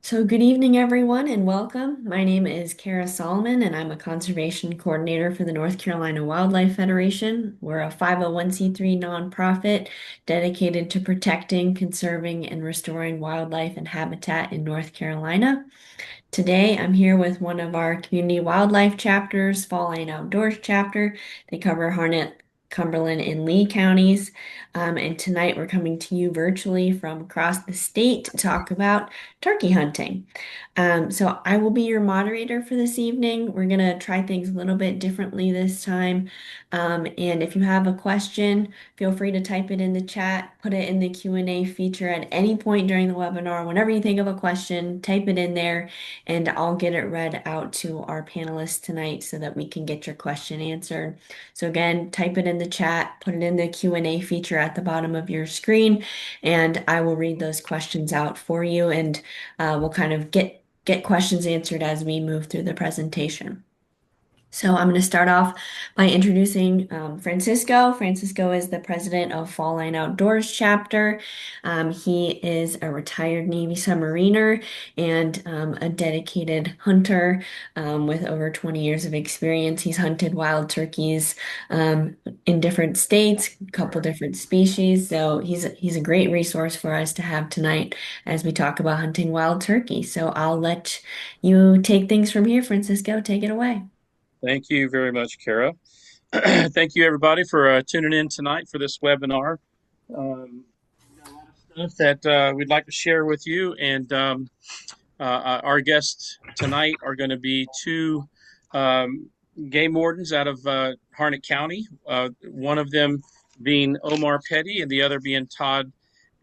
So, good evening, everyone, and welcome. My name is Kara Solomon, and I'm a conservation coordinator for the North Carolina Wildlife Federation. We're a 501(c)(3) nonprofit dedicated to protecting, conserving, and restoring wildlife and habitat in North Carolina. Today, I'm here with one of our community wildlife chapters, Fall Lane Outdoors chapter. They cover Harnett, Cumberland, and Lee counties. And tonight, we're coming to you virtually from across the state to talk about turkey hunting. So I will be your moderator for this evening. We're going to try things a little bit differently this time. And if you have a question, feel free to type it in the chat, put it in the Q&A feature at any point during the webinar. Whenever you think of a question, type it in there and I'll get it read out to our panelists tonight so that we can get your question answered. So again, type it in the chat, put it in the Q&A feature at the bottom of your screen, and I will read those questions out for you, and we'll kind of get questions answered as we move through the presentation. So I'm going to start off by introducing Francisco. Francisco is the president of Fall Line Outdoors chapter. He is a retired Navy submariner and a dedicated hunter with over 20 years of experience. He's hunted wild turkeys in different states, a couple different species. So he's a great resource for us to have tonight as we talk about hunting wild turkey. So I'll let you take things from here, Francisco. Take it away. Thank you very much, Kara. Thank you, everybody, for tuning in tonight for this webinar. We've got a lot of stuff that we'd like to share with you, and our guests tonight are going to be two game wardens out of Harnett County, one of them being Omar Petty and the other being Todd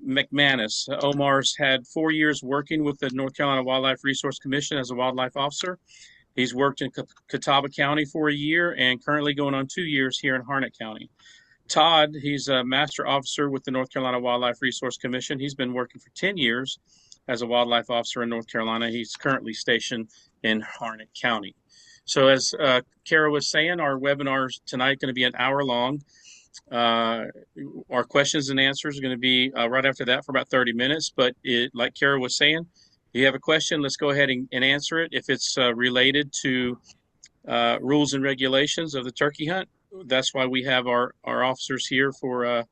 McManus. Omar's had 4 years working with the North Carolina Wildlife Resource Commission as a wildlife officer. He's worked in Catawba County for a year and currently going on 2 years here in Harnett County. Todd, he's a master officer with the North Carolina Wildlife Resource Commission. He's been working for 10 years as a wildlife officer in North Carolina. He's currently stationed in Harnett County. So as Kara was saying, our webinar tonight is going to be an hour long. Our questions and answers are going to be right after that for about 30 minutes. But like Kara was saying, you have a question, let's go ahead and answer it. If it's related to rules and regulations of the turkey hunt, that's why we have our officers here for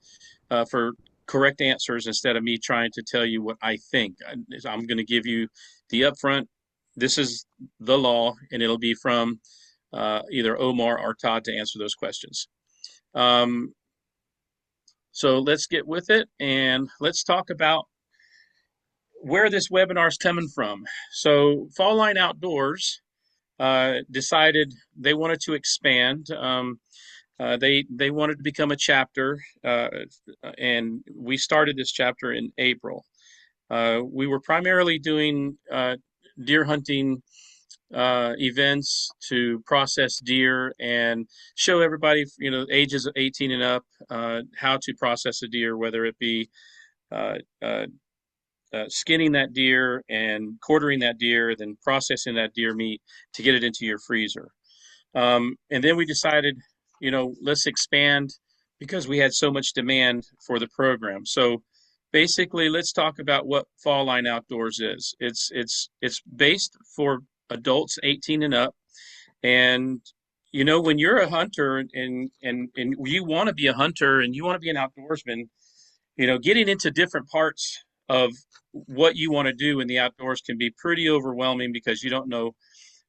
correct answers instead of me trying to tell you what I think. I'm going to give you the upfront, this is the law, and it'll be from either Omar or Todd to answer those questions. So let's get with it and let's talk about where this webinar is coming from. So Fall Line Outdoors decided they wanted to expand. They wanted to become a chapter, and we started this chapter in April. We were primarily doing deer hunting events to process deer and show everybody, ages of 18 and up, how to process a deer, whether it be uh, uh, skinning that deer and quartering that deer, then processing that deer meat to get it into your freezer. And then we decided, let's expand because we had so much demand for the program. So basically, let's talk about what Fall Line Outdoors is. It's based for adults 18 and up. And when you're a hunter and you want to be a hunter and you want to be an outdoorsman, getting into different parts of what you want to do in the outdoors can be pretty overwhelming because you don't know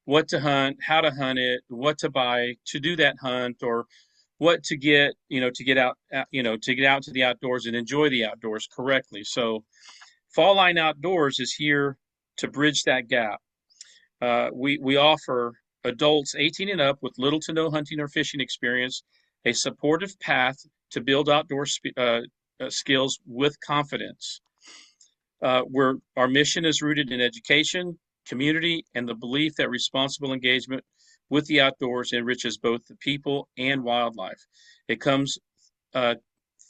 what to hunt, how to hunt it, what to buy to do that hunt, or what to get, to get out, to get out to the outdoors and enjoy the outdoors correctly. So, Fall Line Outdoors is here to bridge that gap. We offer adults 18 and up with little to no hunting or fishing experience a supportive path to build outdoor skills with confidence. Where our mission is rooted in education, community, and the belief that responsible engagement with the outdoors enriches both the people and wildlife. It comes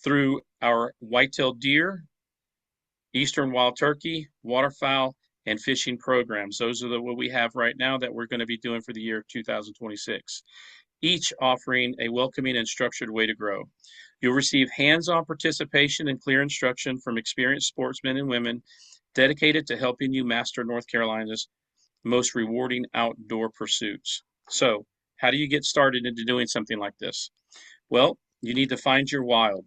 through our white-tailed deer, eastern wild turkey, waterfowl, and fishing programs. Those are what we have right now that we're going to be doing for the year 2026, each offering a welcoming and structured way to grow. You'll receive hands-on participation and clear instruction from experienced sportsmen and women dedicated to helping you master North Carolina's most rewarding outdoor pursuits. So, how do you get started into doing something like this? Well, you need to find your wild.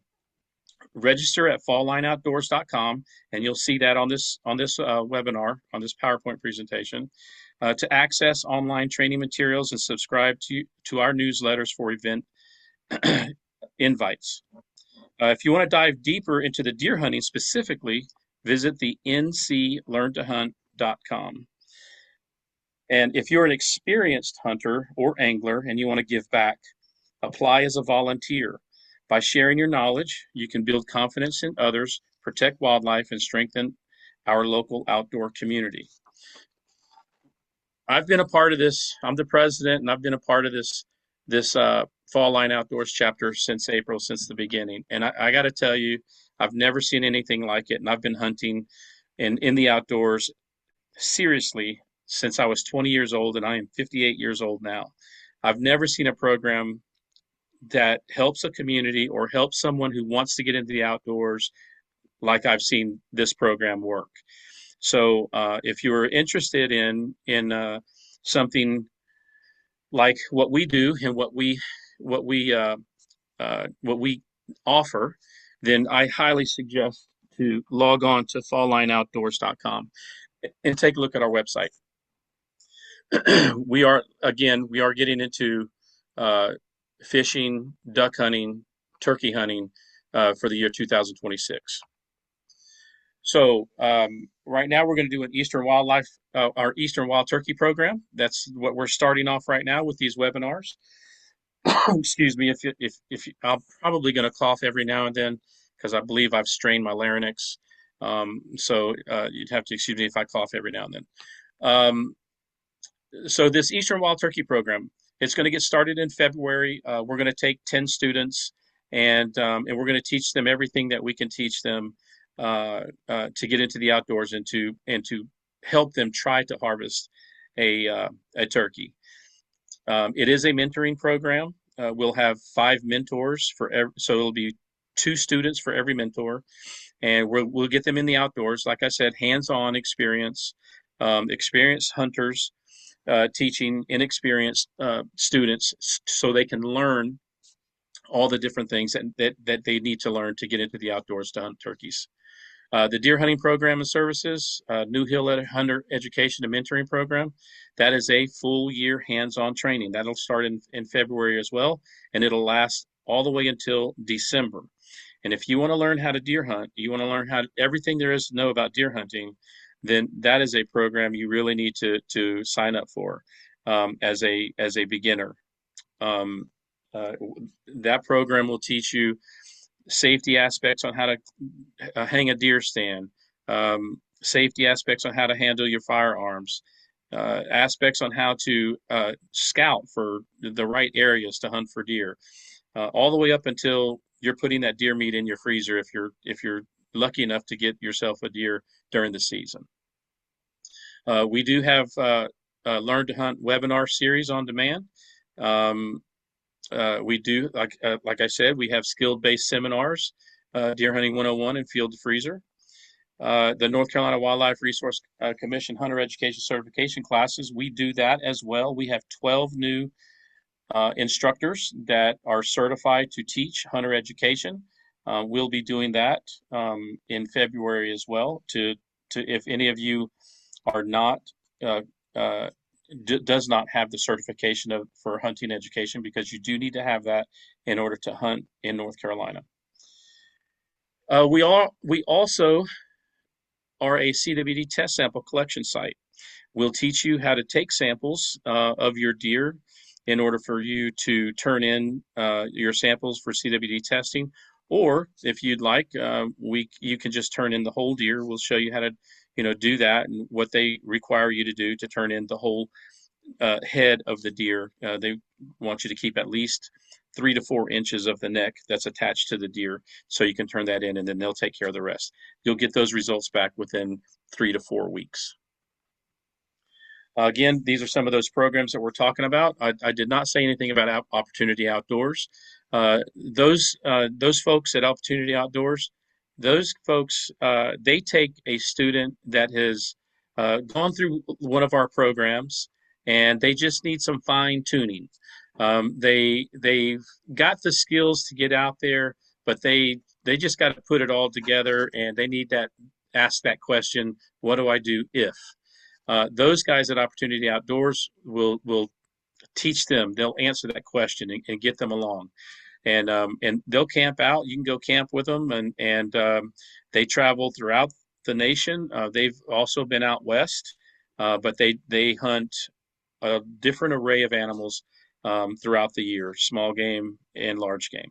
Register at falllineoutdoors.com, and you'll see that on this webinar, on this PowerPoint presentation, to access online training materials and subscribe to our newsletters for event invites. If you want to dive deeper into the deer hunting specifically, visit the nclearntohunt.com. And if you're an experienced hunter or angler and you want to give back, apply as a volunteer. By sharing your knowledge, you can build confidence in others, protect wildlife, and strengthen our local outdoor community. I've been a part of this. I'm the president, and I've been a part of this Fall Line Outdoors chapter since April, since the beginning. And I got to tell you, I've never seen anything like it. And I've been hunting in the outdoors seriously since I was 20 years old, and I am 58 years old now. I've never seen a program that helps a community or helps someone who wants to get into the outdoors like I've seen this program work. So if you're interested in something like what we do and what we what we offer, then I highly suggest to log on to falllineoutdoors.com and take a look at our website. we are getting into fishing, duck hunting, turkey hunting for the year 2026. So right now we're going to do an Eastern Wildlife, our Eastern Wild Turkey program. That's what we're starting off right now with these webinars. Excuse me, if I'm probably going to cough every now and then because I believe I've strained my larynx. So you'd have to excuse me if I cough every now and then. So this Eastern Wild Turkey program, it's going to get started in February. We're going to take 10 students and we're going to teach them everything that we can teach them to get into the outdoors and to help them try to harvest a turkey. It is a mentoring program. We'll have 5 mentors so it'll be 2 students for every mentor, and we'll get them in the outdoors. Like I said, hands-on experience, experienced hunters teaching inexperienced students so they can learn all the different things that they need to learn to get into the outdoors to hunt turkeys. The deer hunting program and services, New Hill Hunter Education and Mentoring Program, that is a full year hands-on training. That'll start in February as well, and it'll last all the way until December. And if you want to learn how to deer hunt, you want to learn everything there is to know about deer hunting, then that is a program you really need to sign up for as a beginner. That program will teach you safety aspects on how to hang a deer stand, safety aspects on how to handle your firearms, aspects on how to scout for the right areas to hunt for deer, all the way up until you're putting that deer meat in your freezer if you're lucky enough to get yourself a deer during the season. We do have Learn to Hunt webinar series on demand. We do, like I said, we have skill-based seminars, Deer Hunting 101 and Field to Freezer. The North Carolina Wildlife Resource Commission Hunter Education Certification classes, we do that as well. We have 12 new instructors that are certified to teach hunter education. We'll be doing that in February as well. If any of you are not does not have the certification for hunting education, because you do need to have that in order to hunt in North Carolina. We also are a CWD test sample collection site. We'll teach you how to take samples of your deer in order for you to turn in your samples for CWD testing. Or if you'd like, you can just turn in the whole deer. We'll show you how to do that and what they require you to do to turn in the whole head of the deer. They want you to keep at least 3 to 4 inches of the neck that's attached to the deer, so you can turn that in, and then they'll take care of the rest. You'll get those results back within 3 to 4 weeks. Again, these are some of those programs that we're talking about. I did not say anything about Opportunity Outdoors. Those folks at Opportunity Outdoors, those folks, they take a student that has gone through one of our programs, and they just need some fine tuning. They've got the skills to get out there, but they just got to put it all together, and they need that ask that question: What do I do if? Those guys at Opportunity Outdoors will teach them. They'll answer that question and get them along, and they'll camp out. You can go camp with them, and they travel throughout the nation. They've also been out west, but they hunt a different array of animals throughout the year, small game and large game.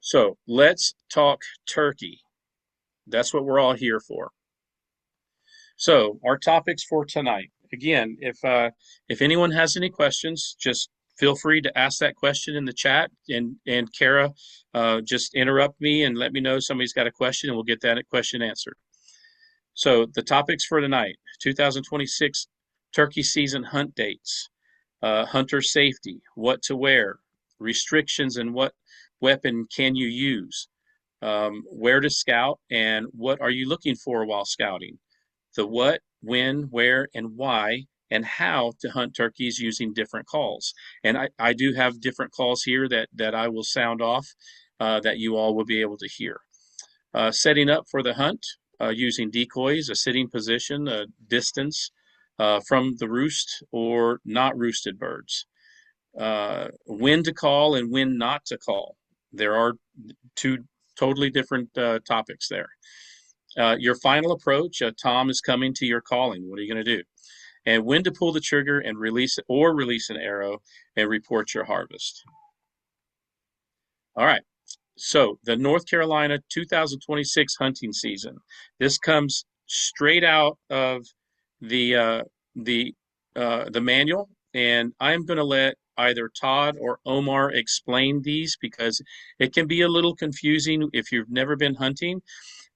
So let's talk turkey. That's what we're all here for. So our topics for tonight. Again, if anyone has any questions, just feel free to ask that question in the chat. And Kara, just interrupt me and let me know somebody's got a question, and we'll get that question answered. So the topics for tonight: 2026 turkey season hunt dates, hunter safety, what to wear, restrictions, and what weapon can you use, where to scout, and what are you looking for while scouting, the what, when, where, and why, and how to hunt turkeys using different calls. And I do have different calls here that I will sound off that you all will be able to hear. Setting up for the hunt using decoys, a sitting position, a distance from the roost or not roosted birds. When to call and when not to call. There are two totally different topics there. Your final approach, Tom is coming to your calling. What are you going to do? And when to pull the trigger and release an arrow and report your harvest. All right. So the North Carolina 2026 hunting season. This comes straight out of the uh, the manual, and I'm going to let either Todd or Omar explain these because it can be a little confusing if you've never been hunting.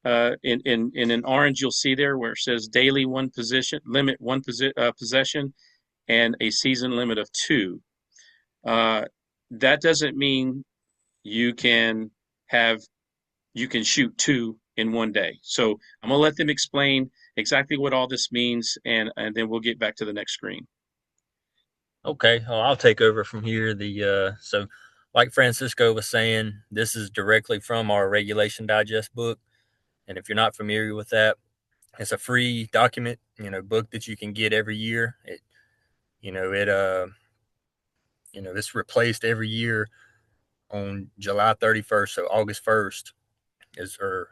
In an orange, you'll see there where it says daily one position, limit one possession, and a season limit of two. Uh, that doesn't mean you can have you can shoot two in one day. So I'm gonna let them explain exactly what all this means, and then we'll get back to the next screen. Okay, well, I'll take over from here. Like Francisco was saying, this is directly from our Regulation Digest book, and if you're not familiar with that, it's a free document, book that you can get every year. You know, it, uh, it's replaced every year on July 31st, so August 1st is, or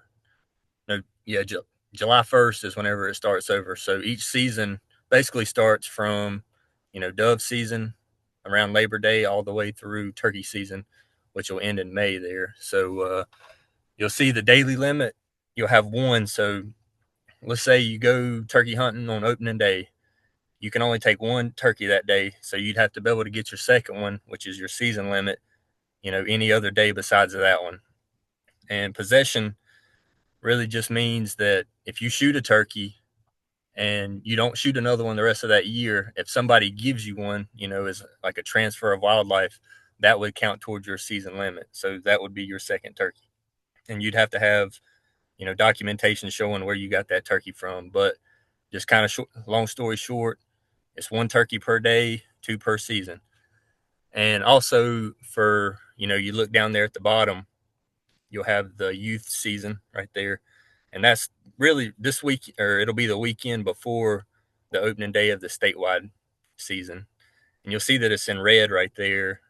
no, yeah, July 1st is whenever it starts over. So each season basically starts from, dove season around Labor Day all the way through turkey season, which will end in May there. So you'll see the daily limit. You'll have one. So let's say you go turkey hunting on opening day. You can only take one turkey that day. So you'd have to be able to get your second one, which is your season limit, any other day besides that one. And possession really just means that if you shoot a turkey and you don't shoot another one the rest of that year, if somebody gives you one, as like a transfer of wildlife, that would count towards your season limit. So that would be your second turkey. And you'd have to have, documentation showing where you got that turkey from. But just kind of long story short, it's one turkey per day, two per season. And also for, you look down there at the bottom, you'll have the youth season right there. And that's really this week, or it'll be the weekend before the opening day of the statewide season. And you'll see that it's in red right there.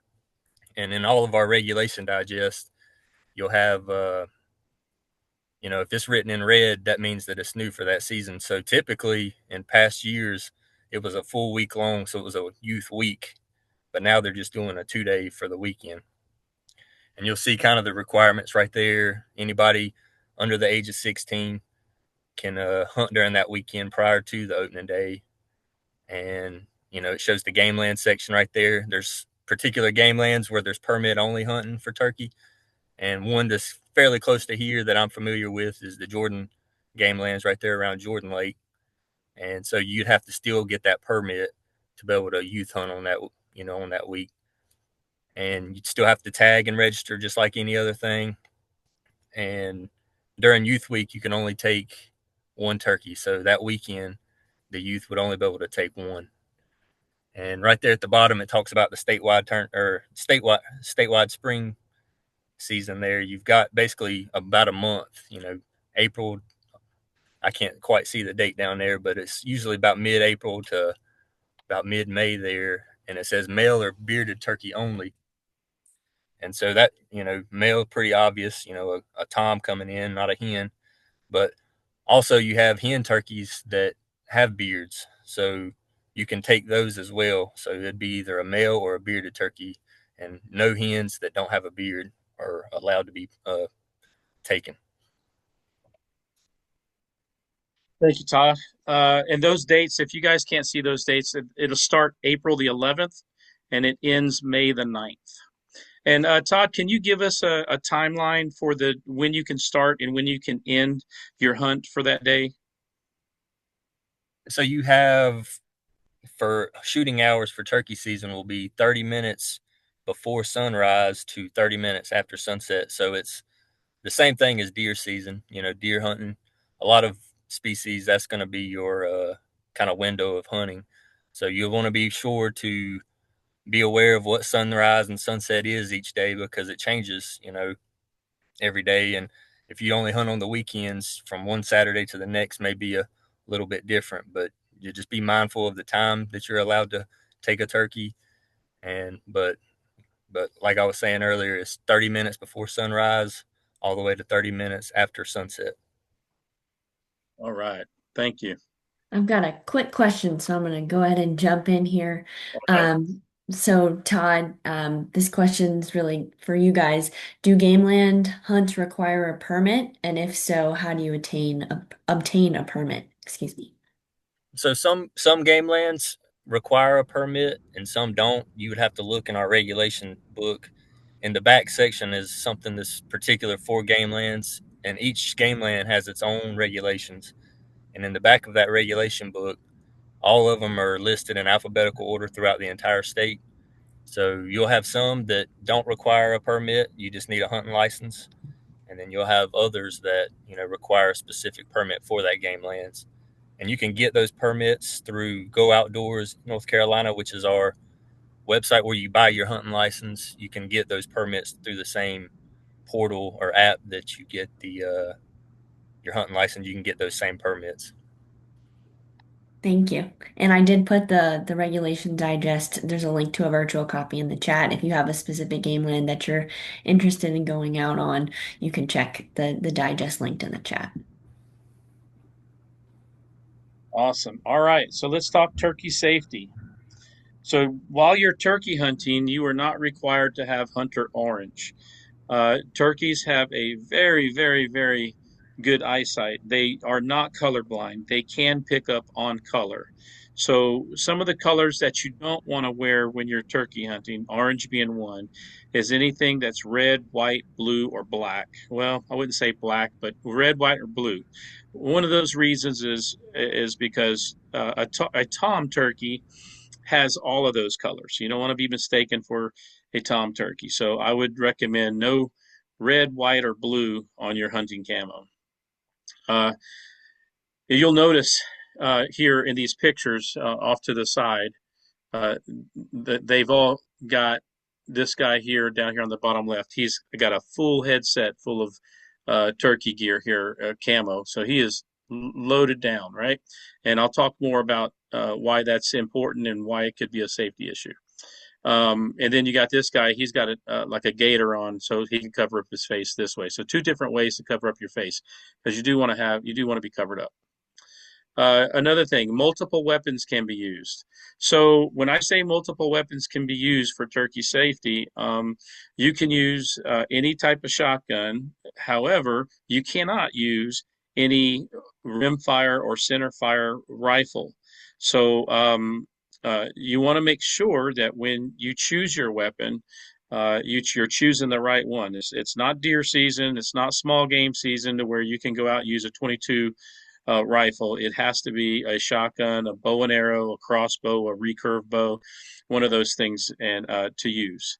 And in all of our regulation digest, you'll have, if it's written in red, that means that it's new for that season. So typically in past years, it was a full week long. So it was a youth week. But now they're just doing a 2-day for the weekend. And you'll see kind of the requirements right there. Anybody under the age of 16 can hunt during that weekend prior to the opening day. And, it shows the game land section right there. There's particular game lands where there's permit only hunting for turkey. And one that's fairly close to here that I'm familiar with is the Jordan game lands right there around Jordan Lake. And so you'd have to still get that permit to be able to youth hunt on that, on that week. and you still have to tag and register just like any other thing. And during youth week, you can only take one turkey. So that weekend, the youth would only be able to take one. And right there at the bottom, it talks about the statewide spring season. There, you've got basically about a month. April. I can't quite see the date down there, but it's usually about mid-April to about mid-May there, and it says male or bearded turkey only. And so that, male, pretty obvious, a tom coming in, not a hen. But also you have hen turkeys that have beards. So you can take those as well. So it'd be either a male or a bearded turkey, and no hens that don't have a beard are allowed to be taken. Thank you, Todd. And those dates, if you guys can't see those dates, it'll start April the 11th and it ends May the 9th. And Todd, can you give us a timeline for the when you can start and when you can end your hunt for that day? So you have, for shooting hours for turkey season, will be 30 minutes before sunrise to 30 minutes after sunset. So it's the same thing as deer season, deer hunting. A lot of species, that's going to be your kind of window of hunting. So you'll want to be sure to be aware of what sunrise and sunset is each day, because it changes, every day. And if you only hunt on the weekends, from one Saturday to the next may be a little bit different. But you just be mindful of the time that you're allowed to take a turkey. And but like I was saying earlier, it's 30 minutes before sunrise all the way to 30 minutes after sunset. All right. Thank you. I've got a quick question, so I'm going to go ahead and jump in here. Okay. So Todd, this question's really for you guys. Do gameland hunts require a permit? And if so, how do you obtain a permit? Excuse me. So some game lands require a permit and some don't. You would have to look in our regulation book. In the back section is something that's particular for game lands, and each game land has its own regulations. And in the back of that regulation book, all of them are listed in alphabetical order throughout the entire state. So you'll have some that don't require a permit, you just need a hunting license. And then you'll have others that, require a specific permit for that game lands. And you can get those permits through Go Outdoors North Carolina, which is our website where you buy your hunting license. You can get those permits through the same portal or app that you get the your hunting license. You can get those same permits. Thank you. And I did put the regulation digest. There's a link to a virtual copy in the chat. If you have a specific game land that you're interested in going out on, you can check the digest linked in the chat. Awesome. All right. So let's talk turkey safety. So while you're turkey hunting, you are not required to have hunter orange. Turkeys have a very, very, very good eyesight. They are not colorblind. They can pick up on color. So some of the colors that you don't want to wear when you're turkey hunting, orange being one, is anything that's red, white, blue, or black. Well, I wouldn't say black, but red, white, or blue. One of those reasons is because a tom turkey has all of those colors. You don't want to be mistaken for a tom turkey. So I would recommend no red, white, or blue on your hunting camo. Uh, you'll notice here in these pictures off to the side uh, that they've all got this guy here down here on the bottom left. He's got a full headset full of turkey gear here, camo. So he is loaded down, right? And I'll talk more about why that's important and why it could be a safety issue. And then you got this guy, he's got like a gator on so he can cover up his face this way. So two different ways to cover up your face because you do want to be covered up. Another thing, multiple weapons can be used. So when I say multiple weapons can be used for turkey safety, you can use any type of shotgun. However, you cannot use any rimfire or centerfire rifle. So you want to make sure that when you choose your weapon, you're choosing the right one. It's not deer season. It's not small game season to where you can go out and use a 22 rifle. It has to be a shotgun, a bow and arrow, a crossbow, a recurve bow, one of those things, and to use.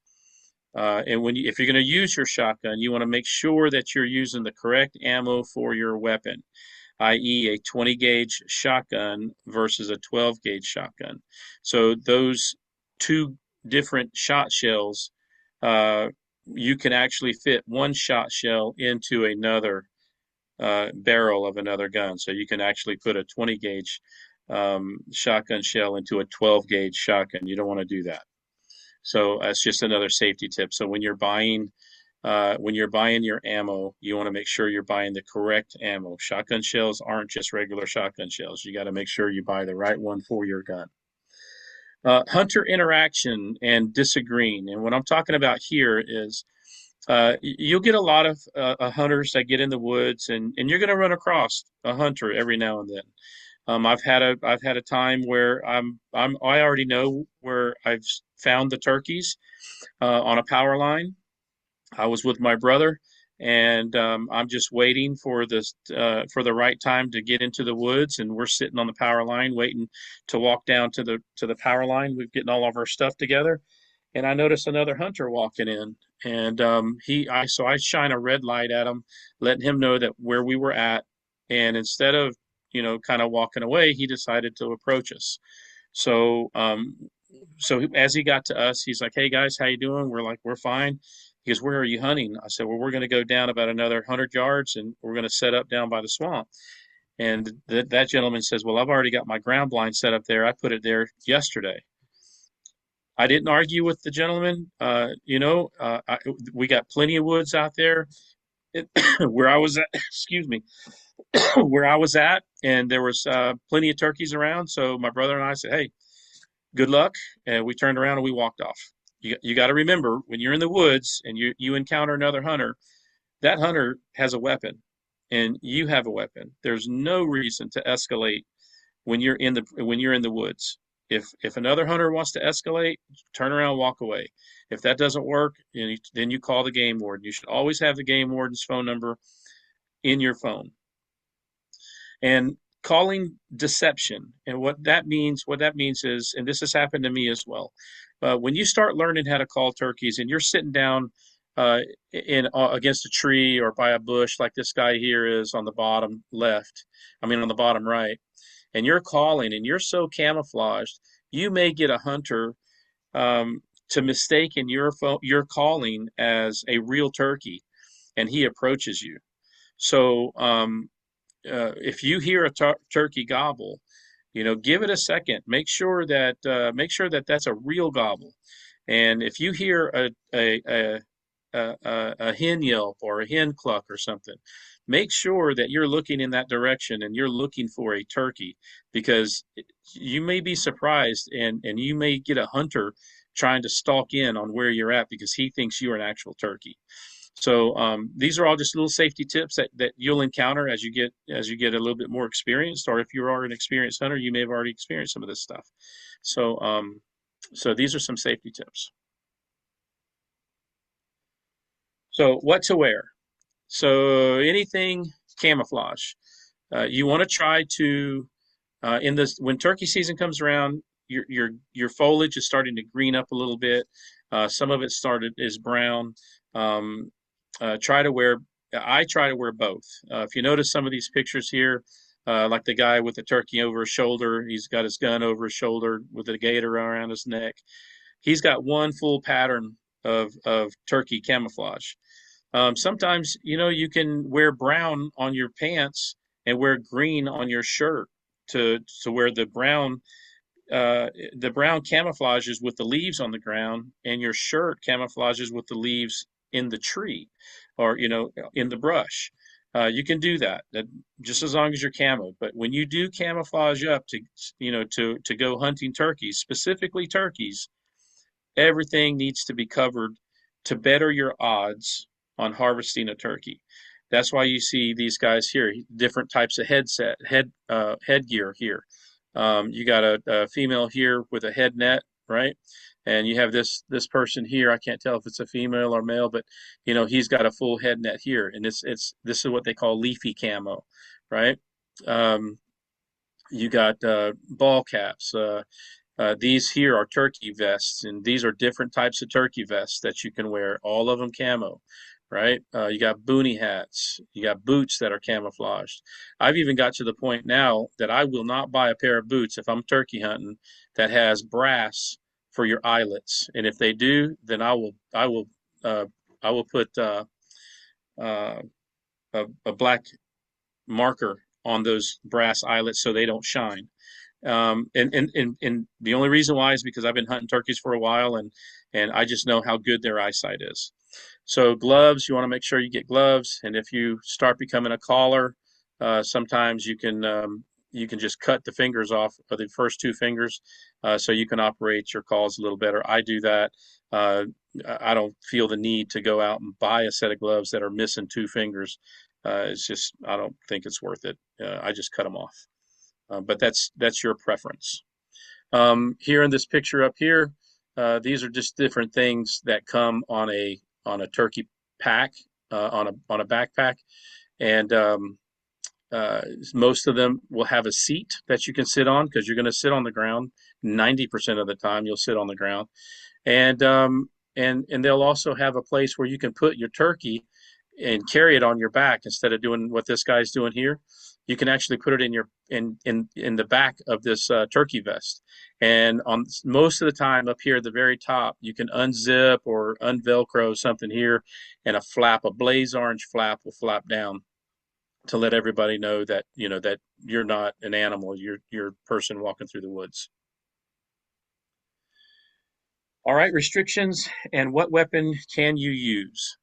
And if you're going to use your shotgun, you want to make sure that you're using the correct ammo for your weapon, i.e., a 20 gauge shotgun versus a 12 gauge shotgun. So those two different shot shells, uh, you can actually fit one shot shell into another barrel of another gun. So you can actually put a 20 gauge shotgun shell into a 12 gauge shotgun. You don't want to do that. So that's just another safety tip. So when you're buying your ammo, you want to make sure you're buying the correct ammo. Shotgun shells aren't just regular shotgun shells. You got to make sure you buy the right one for your gun. Hunter interaction and disagreeing. And what I'm talking about here is you'll get a lot of hunters that get in the woods, and you're going to run across a hunter every now and then. I've had a time where I already know where I've found the turkeys on a power line. I was with my brother, and I'm just waiting for the right time to get into the woods, and we're sitting on the power line waiting to walk down to the power line. We're getting all of our stuff together, and I noticed another hunter walking in, and so I shine a red light at him, letting him know that where we were at, and instead of kind of walking away, he decided to approach us. So so as he got to us, he's like, "Hey guys, how you doing?" We're like, "We're fine." He goes, "Where are you hunting?" I said, "Well, we're going to go down about another 100 yards, and we're going to set up down by the swamp." And that gentleman says, "Well, I've already got my ground blind set up there. I put it there yesterday." I didn't argue with the gentleman. We got plenty of woods out there where I was at. Excuse me, where I was at, and there was plenty of turkeys around. So my brother and I said, "Hey, good luck." And we turned around and we walked off. You got to remember, when you're in the woods and you encounter another hunter, that hunter has a weapon and you have a weapon. There's no reason to escalate when you're in the woods. If another hunter wants to escalate, turn around, walk away. If that doesn't work, then you call the game warden. You should always have the game warden's phone number in your phone. And calling deception, and what that means is, and this has happened to me as well, when you start learning how to call turkeys and you're sitting down in against a tree or by a bush like this guy here is on the bottom left, on the bottom right, and you're calling and you're so camouflaged, you may get a hunter to mistaken your calling as a real turkey, and he approaches you. So if you hear a turkey gobble, give it a second. Make sure that that's a real gobble. And if you hear a hen yelp or a hen cluck or something, make sure that you're looking in that direction and you're looking for a turkey, because you may be surprised and you may get a hunter trying to stalk in on where you're at because he thinks you're an actual turkey. So these are all just little safety tips that you'll encounter as you get a little bit more experienced, or if you are an experienced hunter, you may have already experienced some of this stuff. So so these are some safety tips. So what to wear? So anything camouflage. You want to try to in this when turkey season comes around, your foliage is starting to green up a little bit. Some of it is brown. Um, try to wear. I try to wear both. If you notice some of these pictures here, like the guy with the turkey over his shoulder, he's got his gun over his shoulder with a gator around his neck. He's got one full pattern of turkey camouflage. Sometimes, you can wear brown on your pants and wear green on your shirt to where the brown camouflages with the leaves on the ground, and your shirt camouflages with the leaves in the tree, or in the brush. You can do that just as long as you're camo. But when you do camouflage up to go hunting turkeys, specifically turkeys, everything needs to be covered to better your odds on harvesting a turkey. That's why you see these guys here, different types of headgear here. You got a female here with a head net, right? And you have this person here. I can't tell if it's a female or male, but he's got a full head net here, and this is what they call leafy camo, right? You got ball caps, These here are turkey vests, and these are different types of turkey vests that you can wear, all of them camo, right? You got boonie hats, you got boots that are camouflaged. I've even got to the point now that I will not buy a pair of boots if I'm turkey hunting that has brass for your eyelets. And if they do, then uh, I will put uh, a black marker on those brass eyelets so they don't shine. And the only reason why is because I've been hunting turkeys for a while, and I just know how good their eyesight is. So gloves, you want to make sure you get gloves. And if you start becoming a caller, sometimes you can just cut the fingers off of the first two fingers, so you can operate your calls a little better. I do that. Uh, I don't feel the need to go out and buy a set of gloves that are missing two fingers. It's just I don't think it's worth it. I just cut them off. But that's your preference. Here in this picture up here, these are just different things that come on a turkey pack, on a backpack, and most of them will have a seat that you can sit on because you're going to sit on the ground. 90% of the time, you'll sit on the ground, and and they'll also have a place where you can put your turkey and carry it on your back instead of doing what this guy's doing here. You can actually put it in your in the back of this turkey vest, and on most of the time up here at the very top, you can unzip or unvelcro something here, and a blaze orange flap will flap down to let everybody know that that you're not an animal, you're a person walking through the woods. All right, restrictions and what weapon can you use?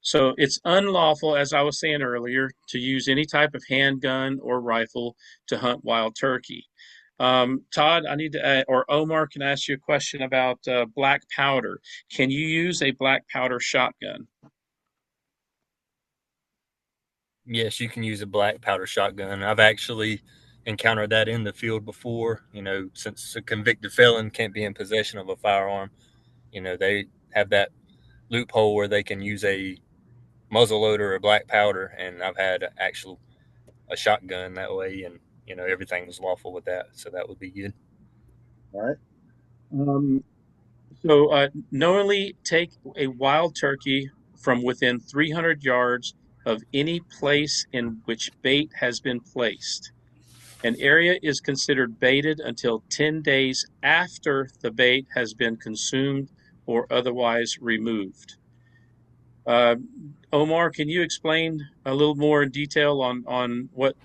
So it's unlawful, as I was saying earlier, to use any type of handgun or rifle to hunt wild turkey. Todd, I need to, or Omar, can I ask you a question about black powder? Can you use a black powder shotgun? Yes, you can use a black powder shotgun. I've actually encountered that in the field before. Since a convicted felon can't be in possession of a firearm, they have that loophole where they can use a muzzle loader or black powder, and I've had actual a shotgun that way, and everything was lawful with that, so that would be good. All right. Um, so knowingly take a wild turkey from within 300 yards of any place in which bait has been placed. An area is considered baited until 10 days after the bait has been consumed or otherwise removed. Uh, Omar, can you explain a little more in detail on what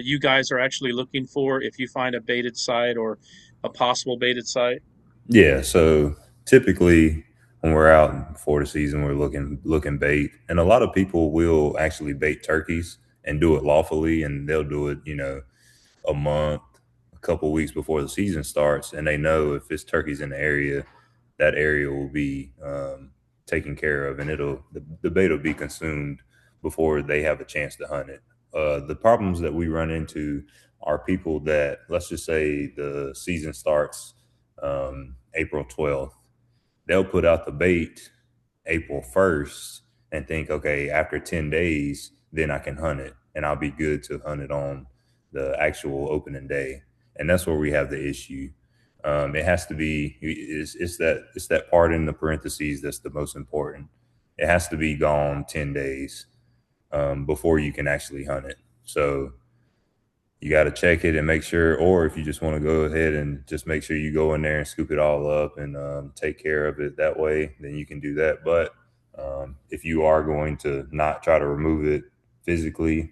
you guys are actually looking for if you find a baited site or a possible baited site? Yeah, so typically when we're out before the season, we're looking bait, and a lot of people will actually bait turkeys and do it lawfully, and they'll do it, a month, a couple weeks before the season starts, and they know if it's turkeys in the area, that area will be taken care of, and the bait will be consumed before they have a chance to hunt it. The problems that we run into are people that, let's just say the season starts April 12th. They'll put out the bait April 1st and think, okay, after 10 days, then I can hunt it and I'll be good to hunt it on the actual opening day. And that's where we have the issue. It has to be, it's that part in the parentheses that's the most important. It has to be gone 10 days before you can actually hunt it. So you got to check it and make sure, or if you just want to go ahead and just make sure you go in there and scoop it all up and take care of it that way, then you can do that. But if you are going to not try to remove it physically,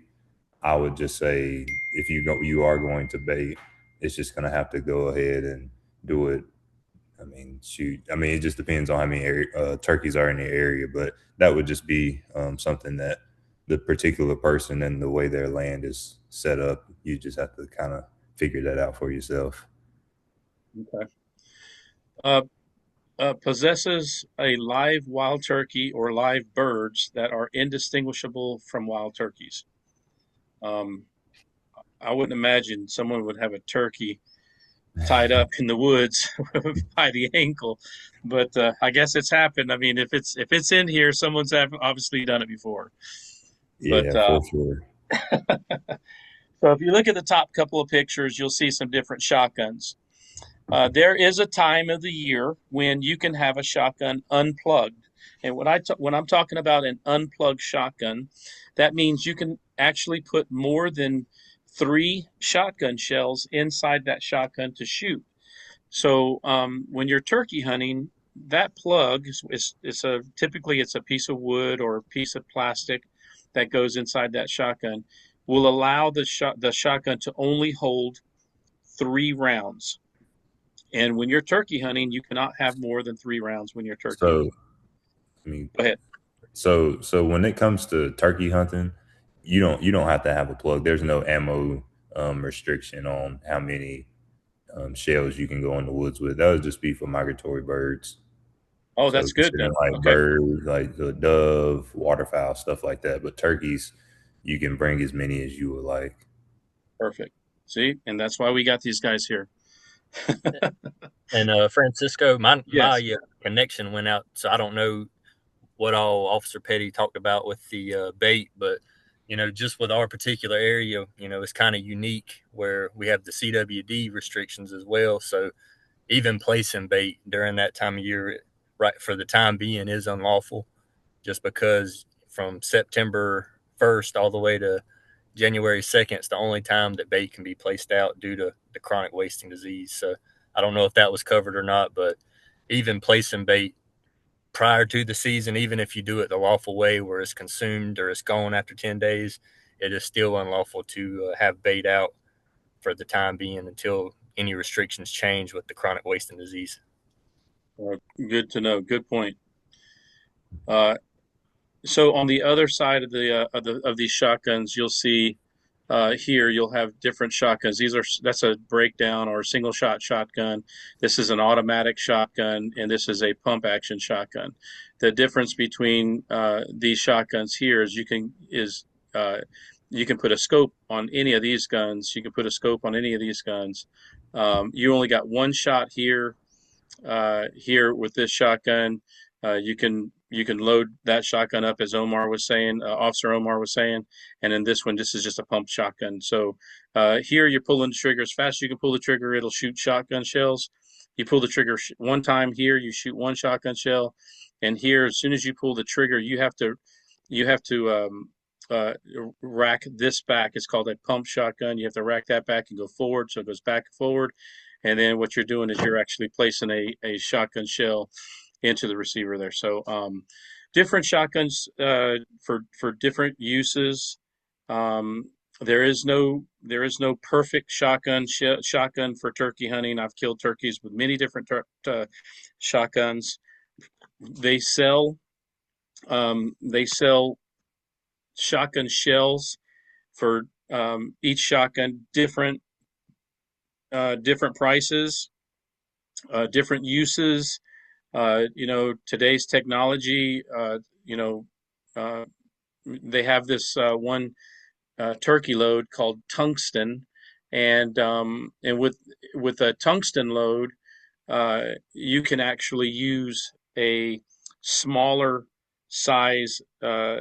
I would just say if you are going to bait, it's just going to have to go ahead and do it. I mean, shoot. I mean, it just depends on how many turkeys are in the area, but that would just be something that the particular person and the way their land is set up, you just have to kind of figure that out for yourself. Okay. Uh, Possesses a live wild turkey or live birds that are indistinguishable from wild turkeys. Um, I wouldn't imagine someone would have a turkey tied up in the woods by the ankle, but I guess it's happened. I mean, if it's in here, someone's obviously done it before. But Yeah, for sure. so if you look at the top couple of pictures, you'll see some different shotguns. There is a time of the year when you can have a shotgun unplugged. And when I'm talking about an unplugged shotgun, that means you can actually put more than 3 shotgun shells inside that shotgun to shoot. So when you're turkey hunting, that plug is a typically it's a piece of wood or a piece of plastic that goes inside that shotgun will allow the shotgun to only hold 3 rounds. And when you're turkey hunting, you cannot have more than 3 rounds when you're turkey So, hunting. I mean, Go ahead. so when it comes to turkey hunting, you don't have to have a plug. There's no ammo restriction on how many shells you can go in the woods with. That would just be for migratory birds. Oh, So that's good considering then. like Okay, birds, like the dove, waterfowl, stuff like that. But turkeys, you can bring as many as you would like. perfect. See, and that's why we got these guys here. And Francisco, my Yes. connection went out, so I don't know what all Officer Petty talked about with the bait, but just with our particular area, it's kind of unique where we have the CWD restrictions as well. So even placing bait during that time of year, right for the time being, is unlawful, just because from September 1st all the way to January 2nd, it's the only time that bait can be placed out due to the chronic wasting disease. So I don't know if that was covered or not, but even placing bait prior to the season, even if you do it the lawful way where it's consumed or it's gone after 10 days, it is still unlawful to have bait out for the time being until any restrictions change with the chronic wasting disease. Good to know. Good point. Uh, so on the other side of these shotguns, you'll see here you'll have different shotguns. That's a breakdown or a single shot shotgun. This is an automatic shotgun, and this is a pump action shotgun. The difference between these shotguns here is uh, you can put a scope on any of these guns. You can put a scope on any of these guns. You only got one shot here here with this shotgun. You can load that shotgun up as Omar was saying, Officer Omar was saying, and then this one, this is just a pump shotgun. So here you're pulling the trigger as fast as you can pull the trigger. It'll shoot shotgun shells. You pull the trigger one time here, you shoot one shotgun shell, and here as soon as you pull the trigger, you have to uh, rack this back. It's called a pump shotgun. You have to rack that back and go forward, so it goes back and forward. And then what you're doing is you're actually placing a shotgun shell into the receiver there. So different shotguns for different uses. Um, there is no perfect shotgun for turkey hunting. I've killed turkeys with many different shotguns. They sell they sell shotgun shells for each shotgun different prices, different uses. Today's technology, uh, they have this one turkey load called tungsten, and with a tungsten load, you can actually use a smaller size uh,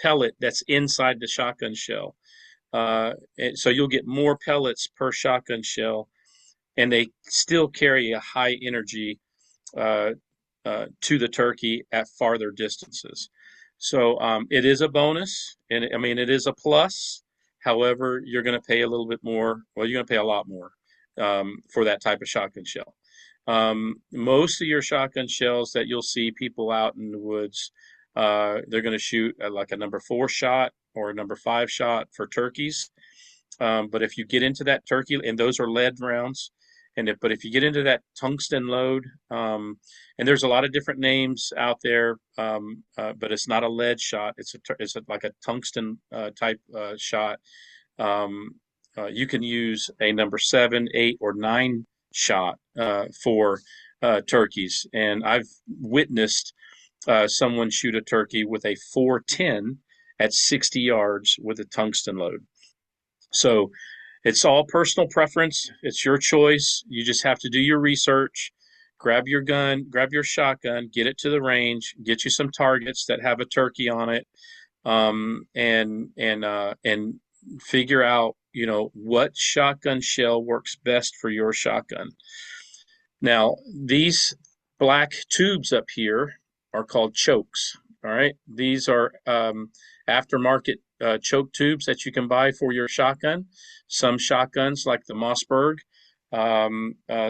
pellet that's inside the shotgun shell. So you'll get more pellets per shotgun shell, and they still carry a high energy uh, to the turkey at farther distances. So it is a bonus, and I mean it is a plus. However, you're going to pay a little bit more. Well, you're going to pay a lot more for that type of shotgun shell. Most of your shotgun shells that you'll see people out in the woods, they're going to shoot at like a number 4 shot or a number 5 shot for turkeys. But if you get into that turkey, and those are lead rounds, but if you get into that tungsten load, and there's a lot of different names out there, but it's not a lead shot. Like a tungsten type shot. You can use a number 7, 8, or 9 shot for turkeys, and I've witnessed someone shoot a turkey with a 410 at 60 yards with a tungsten load. So it's all personal preference. It's your choice. You just have to do your research, grab your gun, grab your shotgun, get it to the range, get you some targets that have a turkey on it, and figure out what shotgun shell works best for your shotgun. Now, these black tubes up here are called chokes. All right. These are aftermarket choke tubes that you can buy for your shotgun. Some shotguns, like the Mossberg,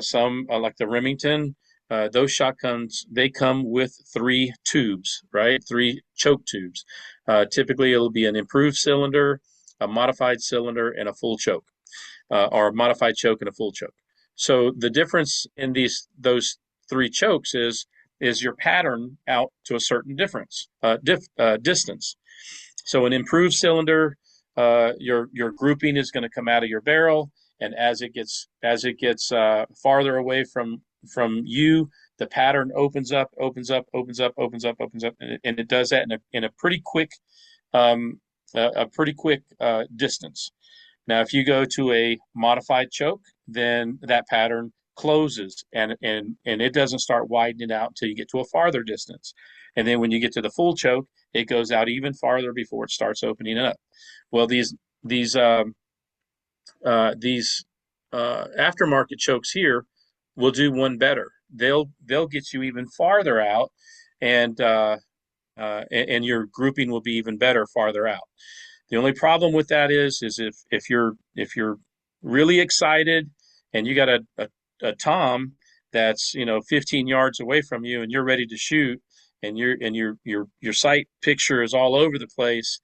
some like the Remington, those shotguns, they come with three tubes, right? Three choke tubes. Typically, it'll be an improved cylinder, a modified cylinder, and a full choke, or a modified choke and a full choke. So the difference in those three chokes is your pattern out to a certain distance. So an improved cylinder, your grouping is going to come out of your barrel, and as it gets farther away from you, the pattern opens up, and it does that in a pretty quick distance. Now, if you go to a modified choke, then that pattern closes and it doesn't start widening out until you get to a farther distance. And then when you get to the full choke, it goes out even farther before it starts opening up. Well, these aftermarket chokes here will do one better. They'll get you even farther out, and your grouping will be even better farther out. The only problem with that is if you're really excited and you got a tom that's 15 yards away from you and you're ready to shoot, and your sight picture is all over the place,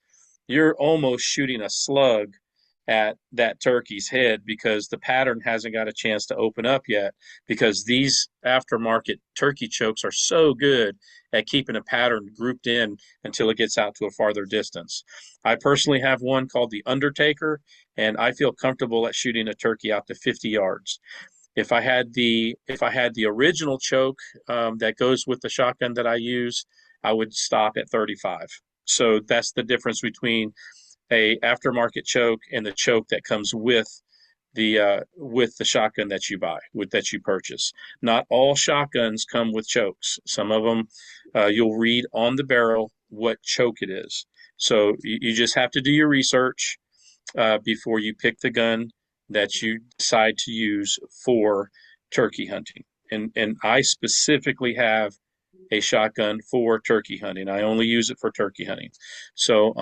you're almost shooting a slug at that turkey's head because the pattern hasn't got a chance to open up yet, because these aftermarket turkey chokes are so good at keeping a pattern grouped in until it gets out to a farther distance. I personally have one called the Undertaker, and I feel comfortable at shooting a turkey out to 50 yards. If I had the original choke that goes with the shotgun that I use, I would stop at 35. So that's the difference between a aftermarket choke and the choke that comes with the shotgun that you buy, that you purchase. Not all shotguns come with chokes. Some of them you'll read on the barrel what choke it is. So you just have to do your research before you pick the gun that you decide to use for turkey hunting. And I specifically have a shotgun for turkey hunting. I only use it for turkey hunting. So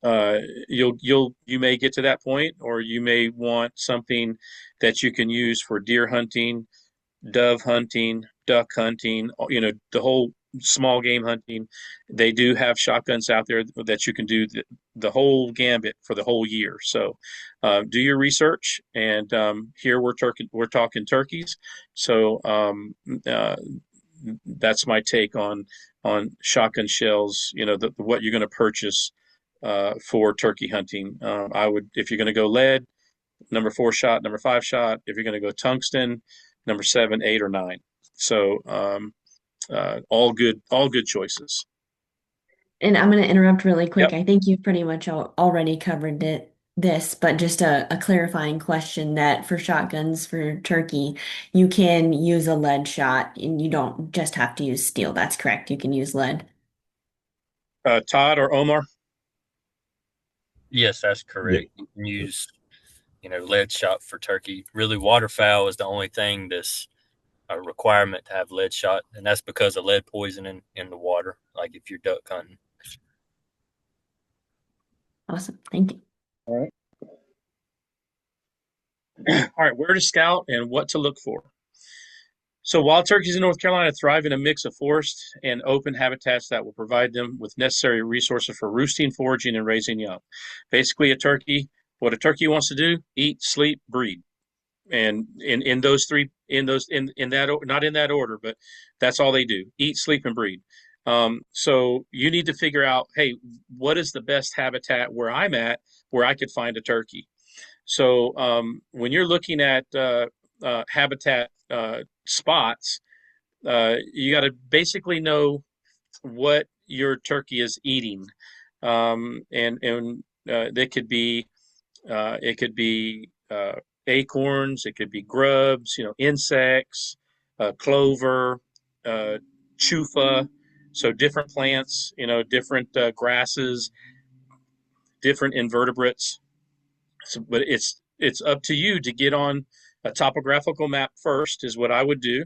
you may get to that point, or you may want something that you can use for deer hunting, dove hunting, duck hunting, the whole small game hunting. They do have shotguns out there that you can do the whole gambit for the whole year. So do your research, and here we're talking turkeys. So that's my take on shotgun shells, what you're going to purchase for turkey hunting. I would, if you're going to go lead, number 4 shot, number 5 shot. If you're going to go tungsten, number 7, 8, or 9. So all good choices. And I'm going to interrupt really quick. Yep. I think you've pretty much already covered this, but just a clarifying question, that for shotguns for turkey, you can use a lead shot and you don't just have to use steel. That's correct. You can use lead. Todd or Omar? Yes, that's correct. You can use, lead shot for turkey. Really, waterfowl is the only thing that's a requirement to have lead shot, and that's because of lead poisoning in the water, like if you're duck hunting. Awesome. Thank you. All right. All right, where to scout and what to look for. So wild turkeys in North Carolina thrive in a mix of forest and open habitats that will provide them with necessary resources for roosting, foraging, and raising young. Basically, what a turkey wants to do: eat, sleep, breed. And in those three, in that, not in that order, but that's all they do: eat, sleep, and breed. So you need to figure out, hey, what is the best habitat where I'm at, where I could find a turkey. So when you're looking at habitat spots, you got to basically know what your turkey is eating, and it could be acorns, it could be grubs, insects, clover, chufa, so different plants, different grasses, different invertebrates. So, but it's up to you to get on a topographical map first, is what I would do.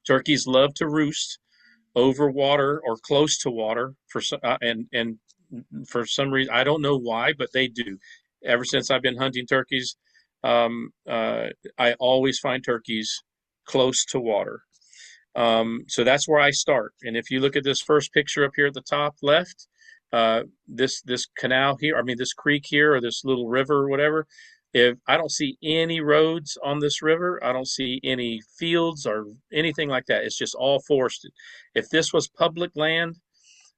Turkeys love to roost over water or close to water and for some reason I don't know why, but they do. Ever since I've been hunting turkeys, I always find turkeys close to water. So that's where I start. And if you look at this first picture up here at the top left, this canal here, I mean this creek here, or this little river or whatever, if I don't see any roads on this river, I don't see any fields or anything like that. It's just all forested. If this was public land,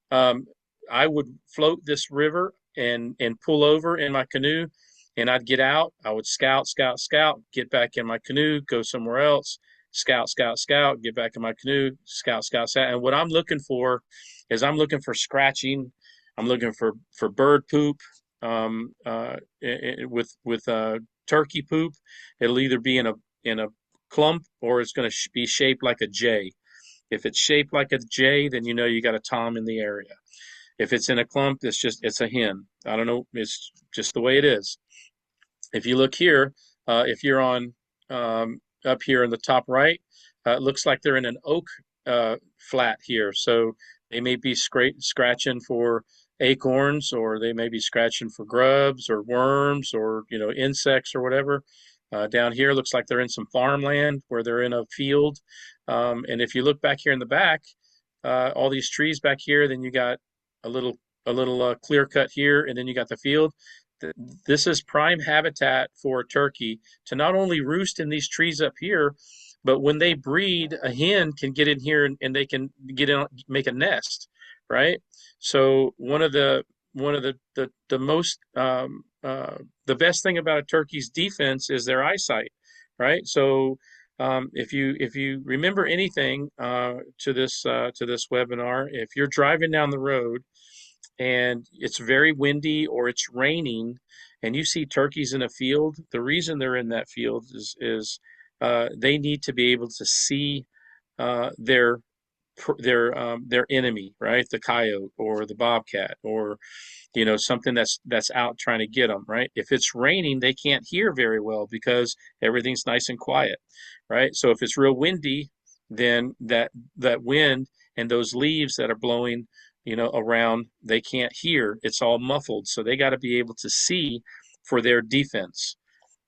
um, I would float this river and pull over in my canoe, and I'd get out. I would scout, get back in my canoe, go somewhere else, scout, get back in my canoe, scout. And what I'm looking for is I'm looking for scratching. I'm looking for bird poop. With turkey poop, it'll either be in a clump, or it's going to be shaped like a J. If it's shaped like a J, then you know you got a tom in the area. If it's in a clump, it's a hen. I don't know. It's just the way it is. If you look here, if you're on up here in the top right, it looks like they're in an oak flat here. So they may be scratching for acorns, or they may be scratching for grubs or worms, or insects or whatever. Down here looks like they're in some farmland where they're in a field. And if you look back here in the back, all these trees back here, then you got a little clear cut here, and then you got the field. This is prime habitat for a turkey to not only roost in these trees up here, but when they breed, a hen can get in here and they can get in, make a nest, right? So one of the most the best thing about a turkey's defense is their eyesight, right? So if you remember anything to this webinar, if you're driving down the road and it's very windy or it's raining, and you see turkeys in a field, the reason they're in that field is they need to be able to see their their enemy, right? The coyote or the bobcat, or something that's out trying to get them, right? If it's raining, they can't hear very well because everything's nice and quiet, right? So if it's real windy, then that wind and those leaves that are blowing around, they can't hear. It's all muffled, so they got to be able to see for their defense.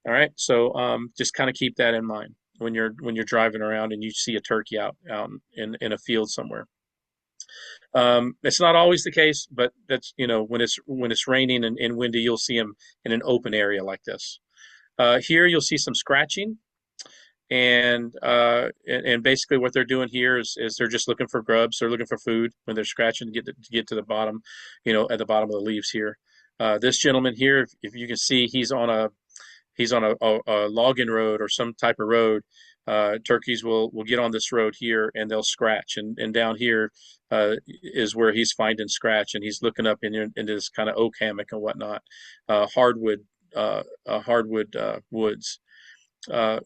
All right, so just kind of keep that in mind when you're driving around and you see a turkey out in a field somewhere. It's not always the case, but that's when it's raining and windy, you'll see them in an open area like this. Here you'll see some scratching, and basically what they're doing here is they're just looking for grubs. They're looking for food when they're scratching to get to the bottom, at the bottom of the leaves here. This gentleman here, if you can see, he's on a logging road or some type of road. Turkeys will get on this road here and they'll scratch, and down here is where he's finding scratch, and he's looking up into this kind of oak hammock and whatnot, hardwood woods.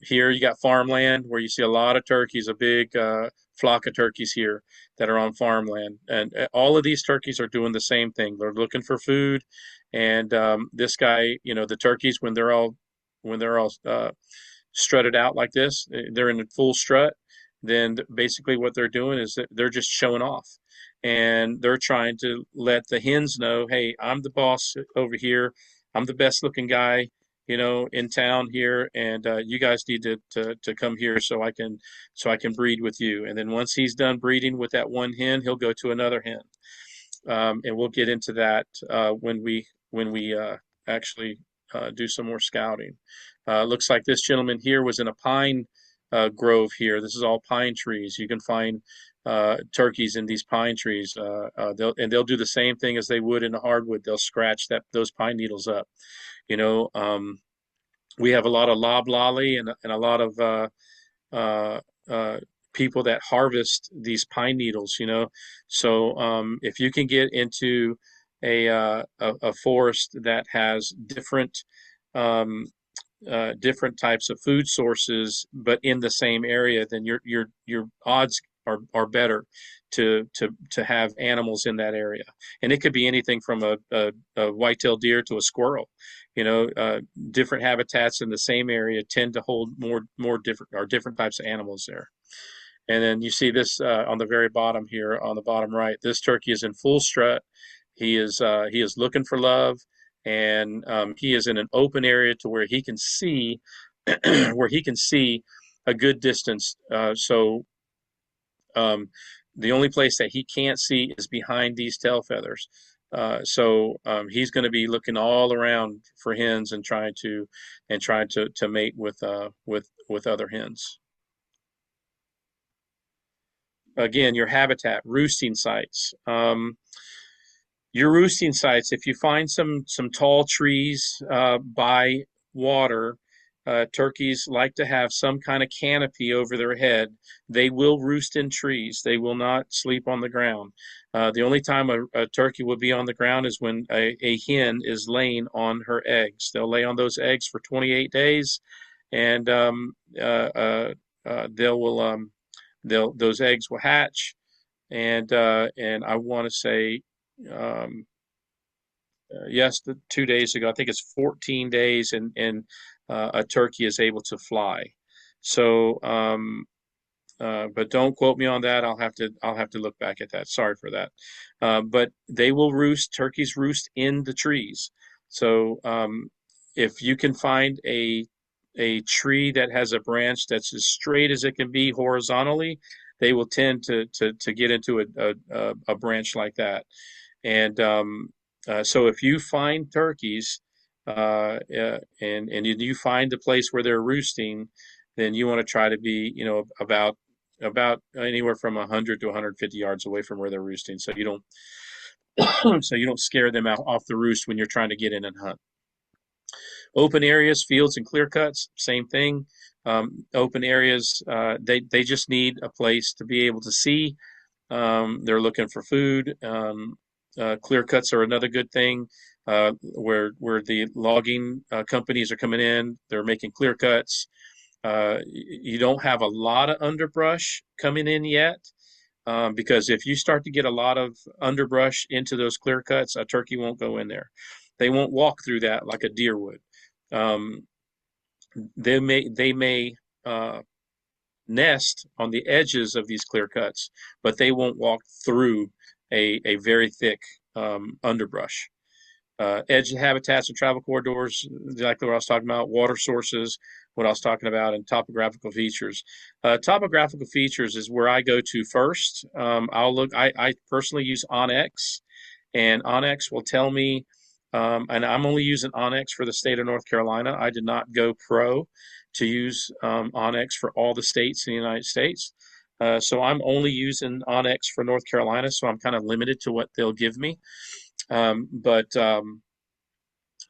Here you got farmland where you see a lot of turkeys, a big flock of turkeys here that are on farmland, and all of these turkeys are doing the same thing. They're looking for food, and this guy, the turkeys, when they're all strutted out like this, they're in a full strut. Then basically what they're doing is that they're just showing off, and they're trying to let the hens know, hey, I'm the boss over here. I'm the best looking guy, in town here, and you guys need to come here so I can breed with you. And then once he's done breeding with that one hen, he'll go to another hen, and we'll get into that when we actually do some more scouting. Looks like this gentleman here was in a pine grove here. This is all pine trees. You can find turkeys in these pine trees. They'll do the same thing as they would in a hardwood. They'll scratch those pine needles up. We have a lot of loblolly and a lot of people that harvest these pine needles. So if you can get into a forest that has different types of food sources, but in the same area, then your odds are better to have animals in that area. And it could be anything from a white-tailed deer to a squirrel. Different habitats in the same area tend to hold more different types of animals there. And then you see this on the very bottom here, on the bottom right. This turkey is in full strut. He is looking for love, and he is in an open area to where he can see where he can see a good distance. So the only place that he can't see is behind these tail feathers. So he's going to be looking all around for hens and trying to mate with other hens. Again, your habitat, roosting sites. Your roosting sites, if you find some tall trees by water, turkeys like to have some kind of canopy over their head. They will roost in trees. They will not sleep on the ground. The only time a turkey will be on the ground is when a hen is laying on her eggs. They'll lay on those eggs for 28 days, and those eggs will hatch, and I want to say, yes, 2 days ago, I think it's 14 days, and a turkey is able to fly. So, but don't quote me on that. I'll have to look back at that. Sorry for that. But they will roost. Turkeys roost in the trees. So, if you can find a tree that has a branch that's as straight as it can be horizontally, they will tend to get into a branch like that. And so if you find turkeys and you find the place where they're roosting, then you want to try to be, about anywhere from 100 to 150 yards away from where they're roosting, so you don't scare them out off the roost when you're trying to get in and hunt. Open areas, fields, and clear cuts, same thing. Open areas, they just need a place to be able to see. They're looking for food. Clear cuts are another good thing, where the logging companies are coming in. They're making clear cuts. You don't have a lot of underbrush coming in yet, because if you start to get a lot of underbrush into those clear cuts, a turkey won't go in there. They won't walk through that like a deer would. They may nest on the edges of these clear cuts, but they won't walk through a very thick underbrush. Edge habitats and travel corridors, exactly what I was talking about. Water sources, what I was talking about, and topographical features. Topographical features is where I go to first. I personally use Onyx, and Onyx will tell me, and I'm only using Onyx for the state of North Carolina. I did not go pro to use Onyx for all the states in the United States. So I'm only using Onyx for North Carolina, so I'm kind of limited to what they'll give me. But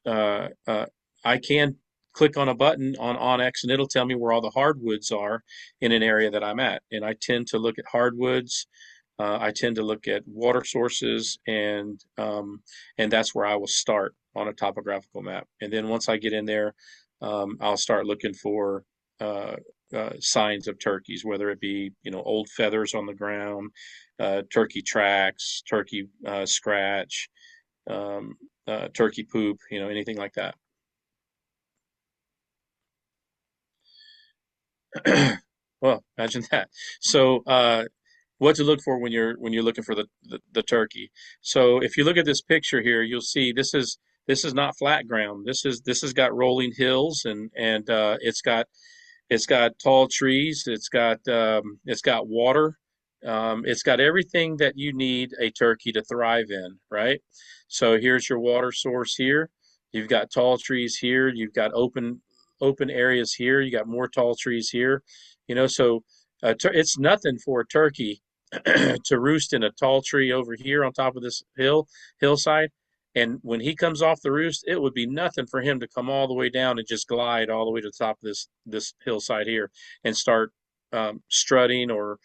I can click on a button on Onyx and it'll tell me where all the hardwoods are in an area that I'm at. And I tend to look at hardwoods. I tend to look at water sources, and that's where I will start on a topographical map. And then once I get in there, I'll start looking for signs of turkeys, whether it be, old feathers on the ground, turkey tracks, turkey scratch, turkey poop, anything like that. Well, imagine that. So, what to look for when you're looking for the turkey. So if you look at this picture here, you'll see this is not flat ground. This has got rolling hills, and it's got tall trees. It's got water. It's got everything that you need a turkey to thrive in, right? So here's your water source here. You've got tall trees here. You've got open areas here. You got more tall trees here. So it's nothing for a turkey to roost in a tall tree over here on top of this hillside. And when he comes off the roost, it would be nothing for him to come all the way down and just glide all the way to the top of this hillside here and start strutting or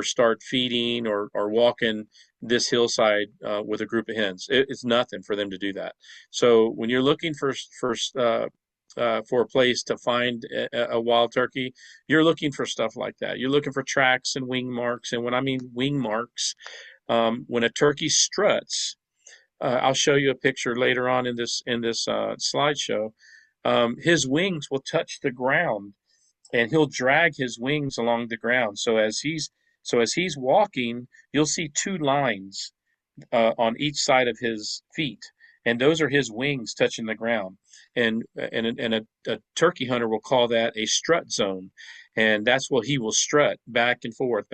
start feeding or walking this hillside with a group of hens. It's nothing for them to do that. So when you're looking for for a place to find a wild turkey, you're looking for stuff like that. You're looking for tracks and wing marks. And when I mean wing marks, when a turkey struts, I'll show you a picture later on in this slideshow. His wings will touch the ground, and he'll drag his wings along the ground. So as he's walking, you'll see two lines on each side of his feet, and those are his wings touching the ground. And a turkey hunter will call that a strut zone, and that's what he will strut back and forth,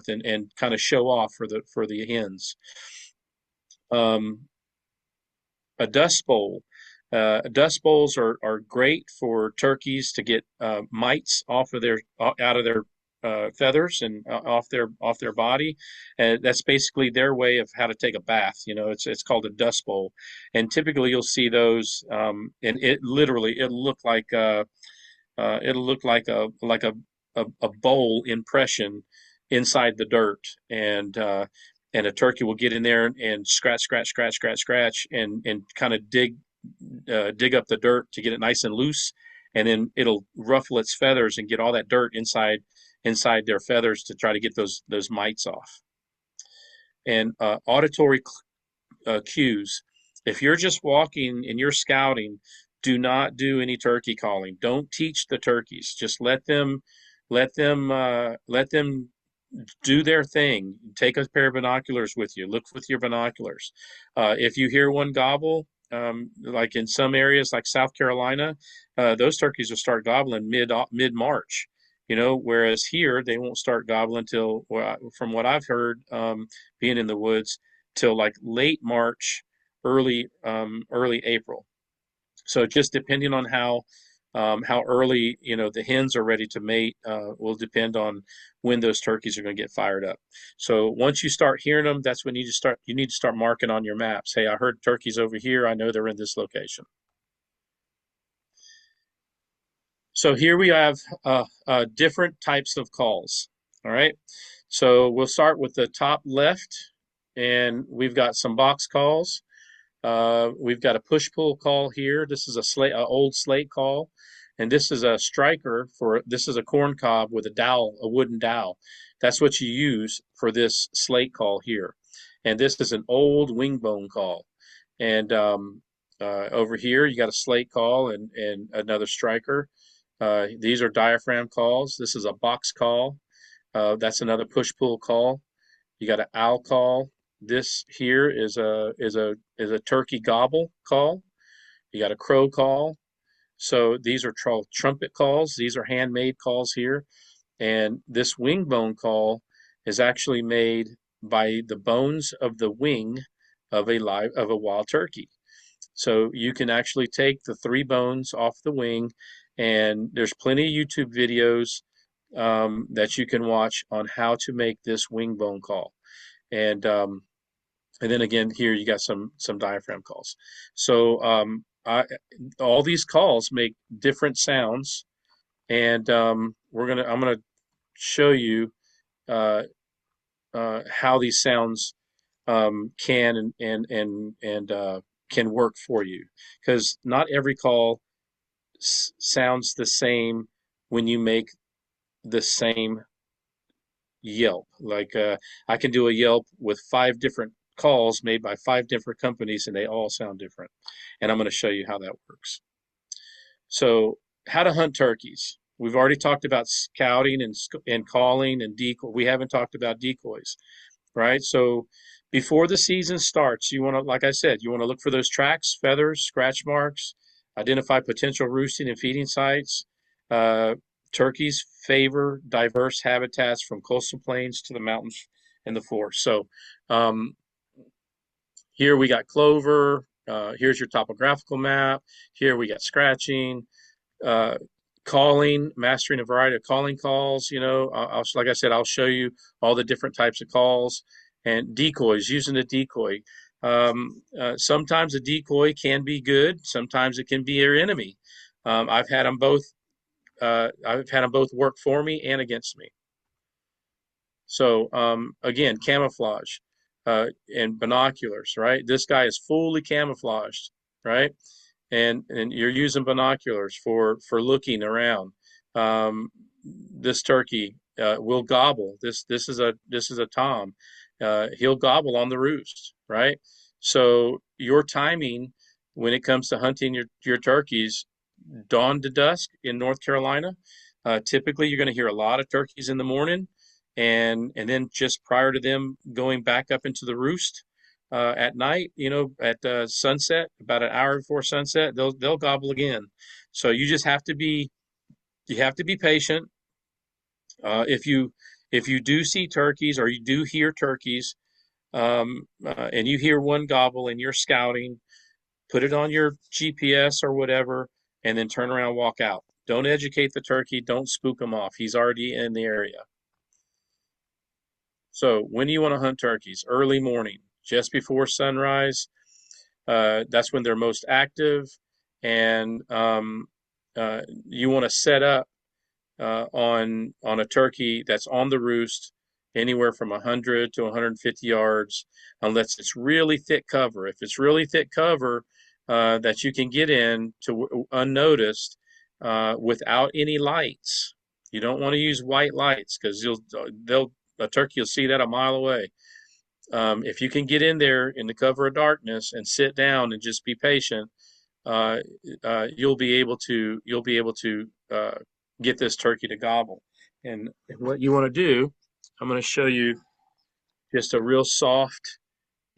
and kind of show off for the hens. Um, a dust bowl. Dust bowls are great for turkeys to get mites off of their out of their feathers and off their body. That's basically their way of how to take a bath. It's called a dust bowl, and typically you'll see those. And it'll look like a bowl impression inside the dirt, and a turkey will get in there and scratch, and kind of dig up the dirt to get it nice and loose, and then it'll ruffle its feathers and get all that dirt inside their feathers to try to get those mites off. And auditory cues. If you're just walking and you're scouting, do not do any turkey calling. Don't teach the turkeys. Just let them do their thing. Take a pair of binoculars with you. Look with your binoculars. If you hear one gobble, like in some areas like South Carolina, those turkeys will start gobbling mid-March. Whereas here they won't start gobbling until, from what I've heard, being in the woods, till like late March, early April. So just depending on how early the hens are ready to mate will depend on when those turkeys are going to get fired up. So once you start hearing them, that's when you need to start marking on your maps. Hey, I heard turkeys over here. I know they're in this location. So here we have different types of calls. All right. So we'll start with the top left, and we've got some box calls. We've got a push-pull call here. This is a old slate call, and this is a striker this is a corn cob with a dowel, a wooden dowel. That's what you use for this slate call here. And this is an old wingbone call. And over here, you got a slate call and another striker. These are diaphragm calls. This is a box call. That's another push-pull call. You got an owl call. This here is a turkey gobble call. You got a crow call. So these are trumpet calls. These are handmade calls here. And this wing bone call is actually made by the bones of the wing of a wild turkey. So you can actually take the 3 bones off the wing, and there's plenty of YouTube videos that you can watch on how to make this wing bone call. And then again, here you got some diaphragm calls. So all these calls make different sounds, and I'm gonna show you how these sounds can can work for you, because not every call sounds the same when you make the same yelp. Like I can do a yelp with 5 different calls made by 5 different companies, and they all sound different. And I'm going to show you how that works. So how to hunt turkeys. We've already talked about scouting and calling and decoy. We haven't talked about decoys, right? So before the season starts, you want to, like I said, you want to look for those tracks, feathers, scratch marks, identify potential roosting and feeding sites. Turkeys favor diverse habitats from coastal plains to the mountains and the forests. So here we got clover. Here's your topographical map. Here we got scratching, calling, mastering a variety of calling calls. Like I said, I'll show you all the different types of calls, and decoys, using a decoy. Sometimes a decoy can be good. Sometimes it can be your enemy. I've had them both. Work for me and against me. So again, camouflage and binoculars, right? This guy is fully camouflaged, right? and you're using binoculars for looking around. This turkey will gobble. This is a tom. He'll gobble on the roost, right? So your timing when it comes to hunting your turkeys, dawn to dusk in North Carolina, typically you're going to hear a lot of turkeys in the morning, and then just prior to them going back up into the roost at night, at sunset, about an hour before sunset, they'll gobble again. So you have to be patient. If you do see turkeys or you do hear turkeys, and you hear one gobble and you're scouting, put it on your GPS or whatever, and then turn around and walk out. Don't educate the turkey. Don't spook him off. He's already in the area. So when do you want to hunt turkeys? Early morning, just before sunrise. That's when they're most active, and you want to set up on a turkey that's on the roost anywhere from 100 to 150 yards, unless it's really thick cover. If it's really thick cover that you can get in to unnoticed without any lights, you don't want to use white lights because a turkey will see that a mile away. If you can get in there in the cover of darkness and sit down and just be patient, uh, you'll be able to get this turkey to gobble. And what you want to do, I'm going to show you just a real soft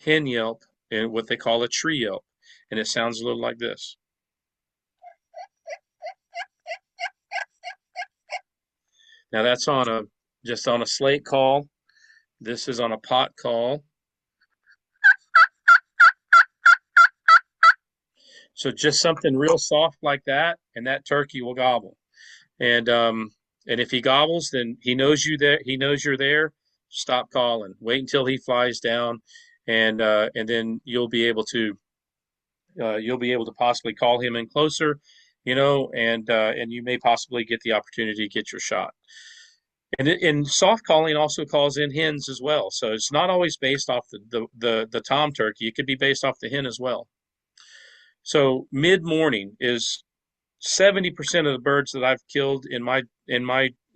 hen yelp and what they call a tree yelp, and it sounds a little like this. Now that's just on a slate call. This is on a pot call. So just something real soft like that, and that turkey will gobble. And if he gobbles, then he knows you there. He knows you're there. Stop calling. Wait until he flies down, and then you'll be able to possibly call him in closer, and you may possibly get the opportunity to get your shot. And soft calling also calls in hens as well. So it's not always based off the tom turkey. It could be based off the hen as well. So mid morning is 70% of the birds that I've killed in my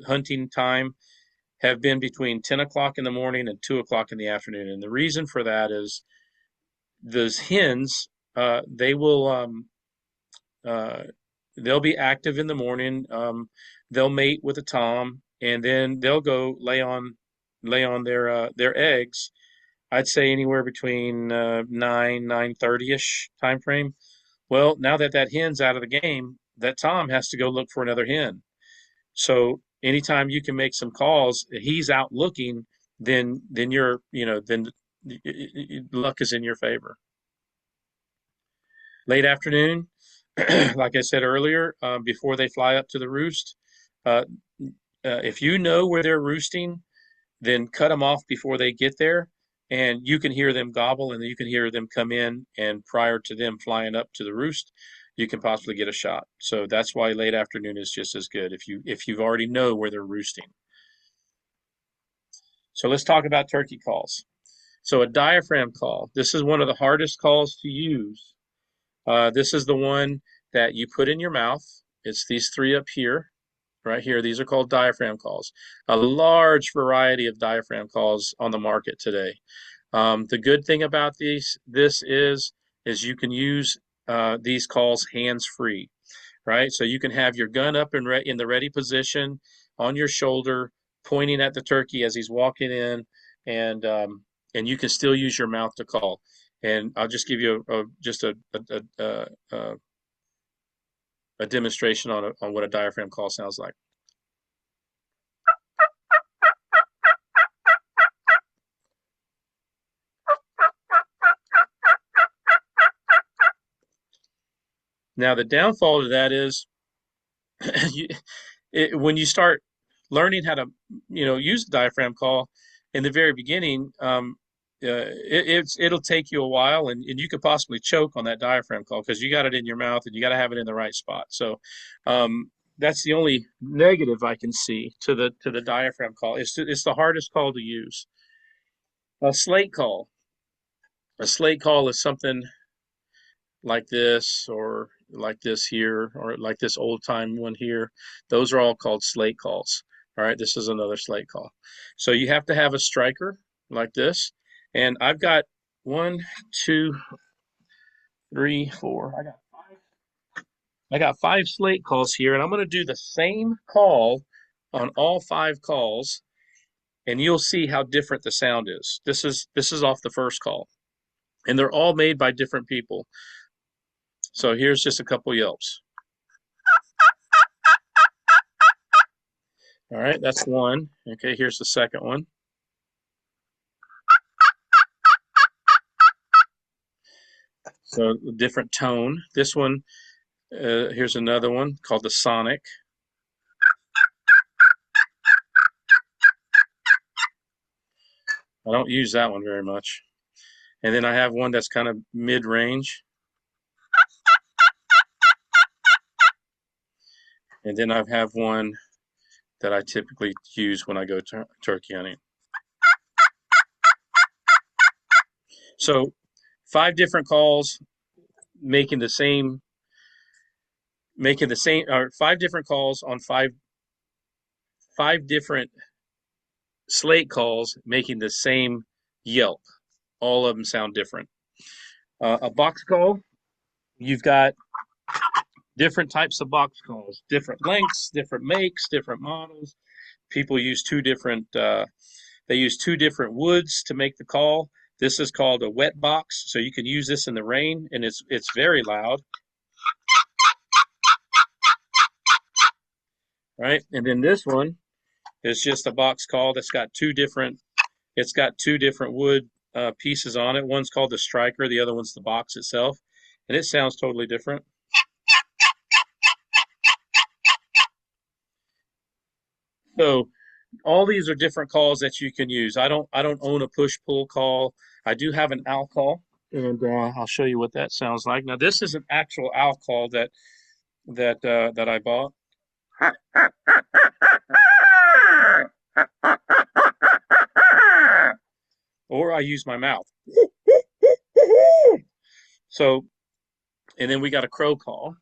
hunting time have been between 10 o'clock in the morning and 2 o'clock in the afternoon. And the reason for that is those hens, they'll be active in the morning. They'll mate with a tom, and then they'll go lay on their eggs. I'd say anywhere between 9:30ish time frame. Well, now that hen's out of the game, that tom has to go look for another hen. So anytime you can make some calls, he's out looking, then luck is in your favor. Late afternoon, like I said earlier, before they fly up to the roost, uh, if you know where they're roosting, then cut them off before they get there, and you can hear them gobble, and you can hear them come in, and prior to them flying up to the roost, you can possibly get a shot. So that's why late afternoon is just as good if you already know where they're roosting. So let's talk about turkey calls. So a diaphragm call. This is one of the hardest calls to use. This is the one that you put in your mouth. It's these three up here, right here. These are called diaphragm calls. A large variety of diaphragm calls on the market today. The good thing about this is you can use these calls hands-free, right? So you can have your gun up and in the ready position on your shoulder, pointing at the turkey as he's walking in, and you can still use your mouth to call. And I'll just give you a demonstration on what a diaphragm call sounds like. Now, the downfall to that is when you start learning how to, use the diaphragm call in the very beginning, it'll take you a while, and you could possibly choke on that diaphragm call because you got it in your mouth and you got to have it in the right spot. So that's the only negative I can see to the diaphragm call. It's the hardest call to use. A slate call. A slate call is something like this, or like this here, or like this old time one here. Those are all called slate calls. All right, this is another slate call. So you have to have a striker like this. And I've got one, two, three, four. I got five slate calls here, and I'm going to do the same call on all five calls, and you'll see how different the sound is. This is off the first call, and they're all made by different people. So here's just a couple yelps. All right, that's one. Okay, here's the second one. So different tone. This one, here's another one called the Sonic. I don't use that one very much. And then I have one that's kind of mid-range. And then I have one that I typically use when I go turkey hunting. So 5 different calls making the same, or 5 different calls on five different slate calls making the same yelp. All of them sound different. A box call, you've got different types of box calls, different lengths, different makes, different models. People use they use 2 different woods to make the call. This is called a wet box, so you can use this in the rain, and it's very loud. Right? And then this one is just a box call that's got 2 different wood pieces on it. One's called the striker, the other one's the box itself, and it sounds totally different. So all these are different calls that you can use. I don't own a push-pull call. I do have an owl call, and I'll show you what that sounds like. Now this is an actual owl call that I bought. Or I use my mouth. So, and then we got a crow call.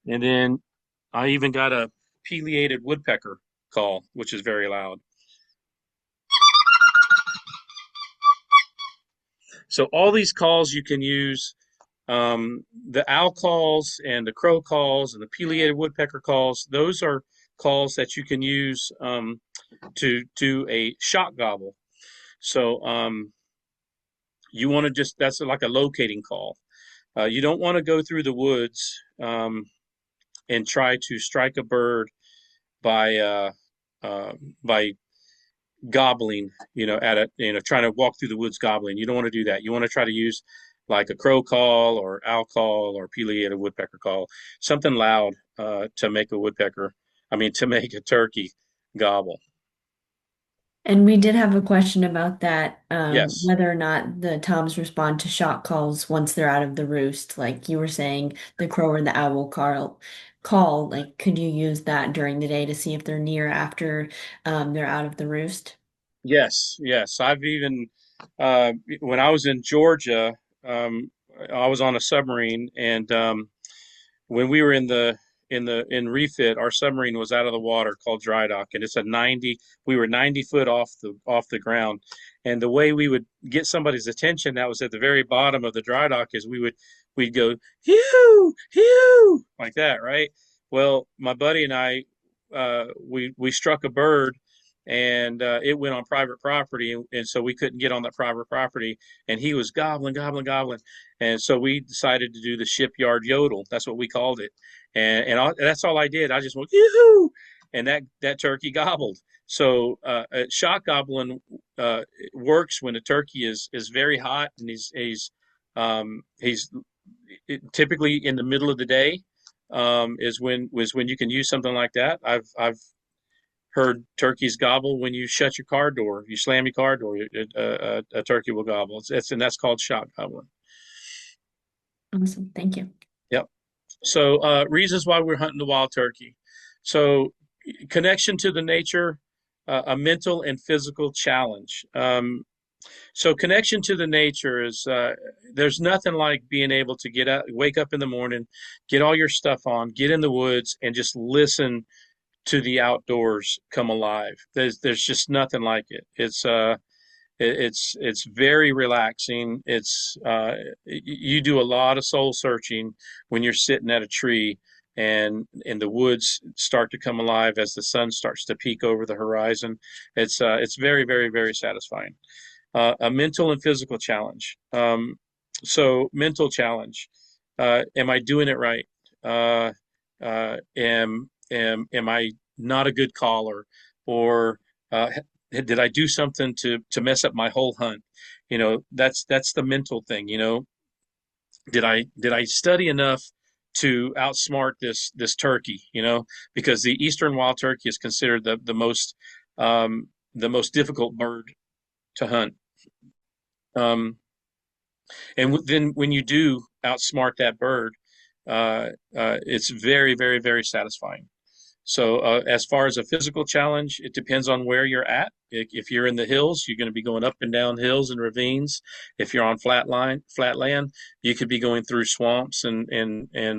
And then I even got a pileated woodpecker call, which is very loud. So all these calls you can use, the owl calls and the crow calls and the pileated woodpecker calls. Those are calls that you can use to do a shot gobble. So you want to that's like a locating call. You don't want to go through the woods and try to strike a bird by gobbling, trying to walk through the woods gobbling. You don't want to do that. You want to try to use like a crow call or owl call or pileated woodpecker call, something loud to make to make a turkey gobble. And we did have a question about that, Yes. whether or not the toms respond to shot calls once they're out of the roost. Like you were saying, the crow or the owl call, like could you use that during the day to see if they're near after they're out of the roost? Yes. Yes. I've even when I was in Georgia, I was on a submarine, and when we were in refit, our submarine was out of the water, called dry dock, and we were 90 foot off the ground. And the way we would get somebody's attention that was at the very bottom of the dry dock is we'd go hew hew like that, right? Well, my buddy and I, we struck a bird, and it went on private property, and so we couldn't get on that private property, and he was gobbling gobbling gobbling, and so we decided to do the shipyard yodel. That's what we called it. And that's all I did. I just went yoo-hoo, and that turkey gobbled. So shot gobbling works when a turkey is very hot, and he's typically in the middle of the day, is when you can use something like that. I've heard turkeys gobble when you shut your car door. If you slam your car door, a turkey will gobble. And that's called shot gobbling. Awesome. Thank you. Yep. So reasons why we're hunting the wild turkey. So connection to the nature, a mental and physical challenge. So connection to the nature is there's nothing like being able to get out, wake up in the morning, get all your stuff on, get in the woods, and just listen to the outdoors come alive. There's just nothing like it. It's very relaxing. You do a lot of soul searching when you're sitting at a tree and the woods start to come alive as the sun starts to peek over the horizon. It's very, very, very satisfying. A mental and physical challenge. So mental challenge. Am I doing it right? Am I not a good caller, or did I do something to mess up my whole hunt? That's the mental thing. Did I study enough to outsmart this turkey? Because the eastern wild turkey is considered the most difficult bird to hunt. And then when you do outsmart that bird, it's very, very, very satisfying. So as far as a physical challenge, it depends on where you're at. If you're in the hills, you're going to be going up and down hills and ravines. If you're on flat land, you could be going through swamps and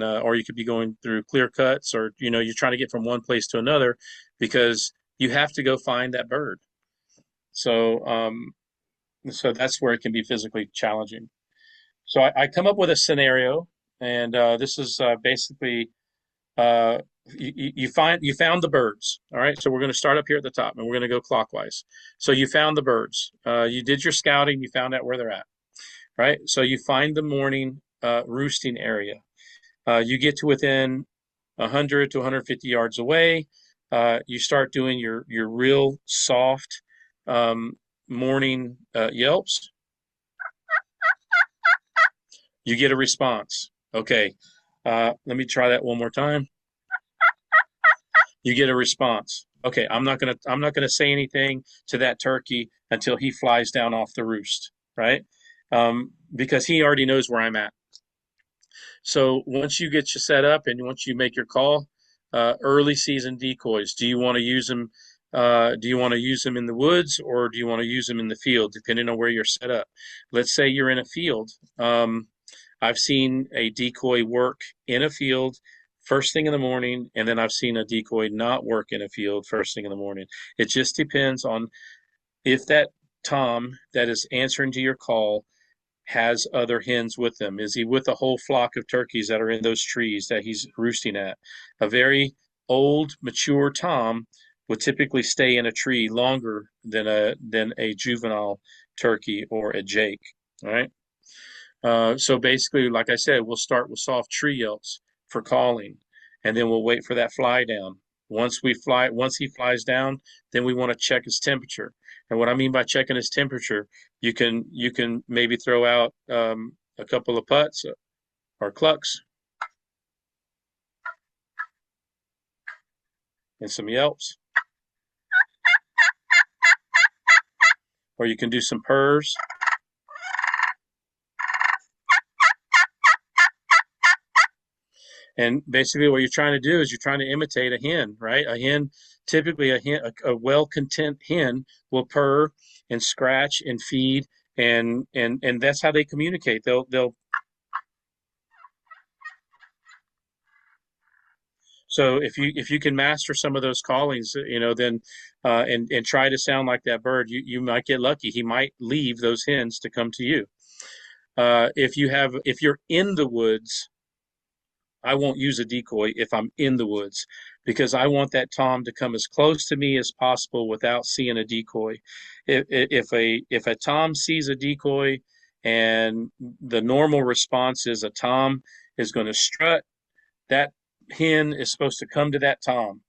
or you could be going through clear cuts, or you're trying to get from one place to another because you have to go find that bird. So that's where it can be physically challenging. So I come up with a scenario, and this is basically you found the birds. All right, so we're going to start up here at the top, and we're going to go clockwise. So you found the birds. You did your scouting. You found out where they're at. Right. So you find the morning roosting area. You get to within 100 to 150 yards away. You start doing your real soft morning yelps. You get a response. Okay, let me try that one more time. You get a response. Okay, I'm not gonna say anything to that turkey until he flies down off the roost, right? Because he already knows where I'm at. So once you get you set up and once you make your call, early season decoys. Do you want to use them? Do you want to use them in the woods, or do you want to use them in the field, depending on where you're set up? Let's say you're in a field. I've seen a decoy work in a field first thing in the morning, and then I've seen a decoy not work in a field first thing in the morning. It just depends on if that tom that is answering to your call has other hens with him. Is he with a whole flock of turkeys that are in those trees that he's roosting at? A very old, mature tom would typically stay in a tree longer than a juvenile turkey or a jake. All right. So basically, like I said, we'll start with soft tree yelps for calling, and then we'll wait for that fly down. Once he flies down, then we want to check his temperature. And what I mean by checking his temperature, you can maybe throw out a couple of putts or clucks and some yelps, or you can do some purrs. And basically what you're trying to do is you're trying to imitate a hen, right? A hen, typically a well-content hen will purr and scratch and feed, and that's how they communicate. They'll So if you can master some of those callings, then and try to sound like that bird, you might get lucky. He might leave those hens to come to you. If you're in the woods, I won't use a decoy if I'm in the woods, because I want that tom to come as close to me as possible without seeing a decoy. If a tom sees a decoy, and the normal response is a tom is going to strut, that hen is supposed to come to that tom.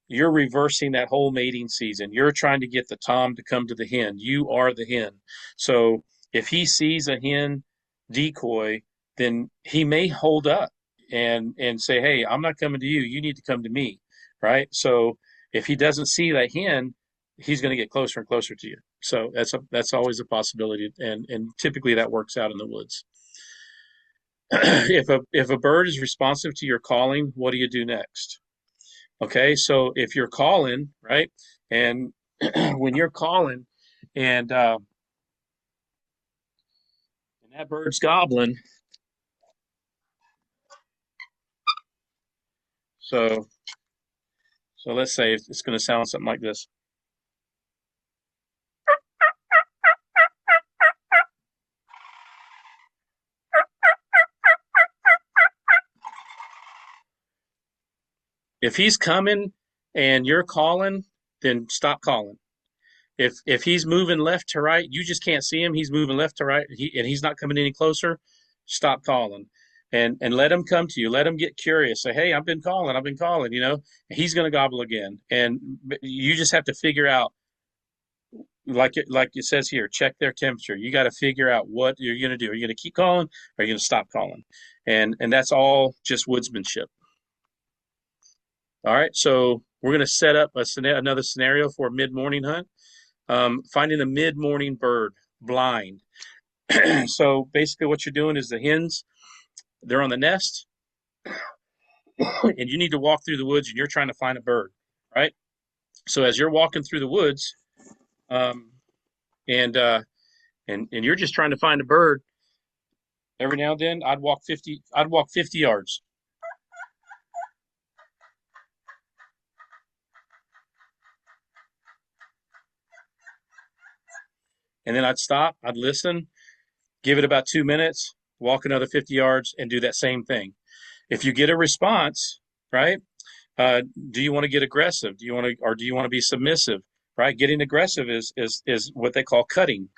You're reversing that whole mating season. You're trying to get the tom to come to the hen. You are the hen. So if he sees a hen decoy, then he may hold up and say, "Hey, I'm not coming to you. You need to come to me." Right? So if he doesn't see that hen, he's going to get closer and closer to you. So that's always a possibility, and typically that works out in the woods. If a bird is responsive to your calling, what do you do next? Okay, so if you're calling, right, and when you're calling and that bird's gobbling. So let's say it's going to sound something like this. If he's coming and you're calling, then stop calling. If he's moving left to right, you just can't see him. He's moving left to right, and he's not coming any closer. Stop calling, and let him come to you. Let him get curious. Say, hey, I've been calling. I've been calling. He's going to gobble again, and you just have to figure out, like it says here, check their temperature. You got to figure out what you're going to do. Are you going to keep calling, or are you going to stop calling? And that's all just woodsmanship. All right, so we're going to set up another scenario for a mid-morning hunt. Finding a mid-morning bird blind. So basically what you're doing is the hens, they're on the nest, and you need to walk through the woods and you're trying to find a bird, right? So as you're walking through the woods, and you're just trying to find a bird, every now and then I'd walk 50 yards. And then I'd stop, I'd listen, give it about 2 minutes, walk another 50 yards, and do that same thing. If you get a response, right? Do you want to get aggressive? Do you want to be submissive? Right? Getting aggressive is what they call cutting.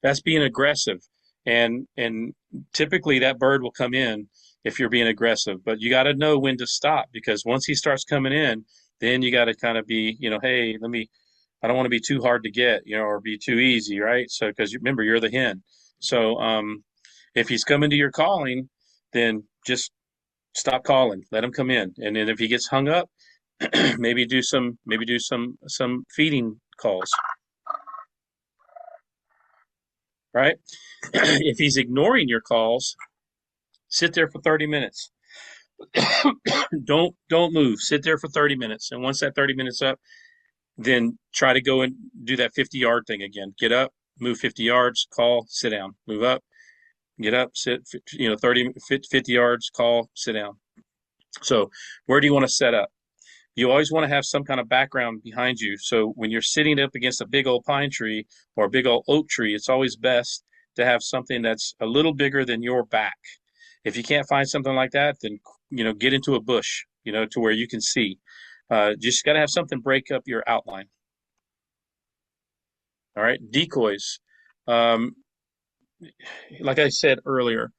That's being aggressive, and typically that bird will come in if you're being aggressive. But you got to know when to stop, because once he starts coming in, then you got to kind of be, hey, I don't want to be too hard to get, or be too easy, right? So because remember, you're the hen. So if he's coming to your calling, then just stop calling, let him come in, and then if he gets hung up, maybe do some feeding calls, right? If he's ignoring your calls, sit there for 30 minutes. Don't move. Sit there for 30 minutes, and once that 30 minutes up, then try to go and do that 50-yard thing again. Get up, move 50 yards, call, sit down, move up, get up, sit, 30, 50 yards, call, sit down. So where do you want to set up? You always want to have some kind of background behind you. So when you're sitting up against a big old pine tree or a big old oak tree, it's always best to have something that's a little bigger than your back. If you can't find something like that, then, get into a bush, to where you can see. Just got to have something break up your outline. All right, decoys. Like I said earlier,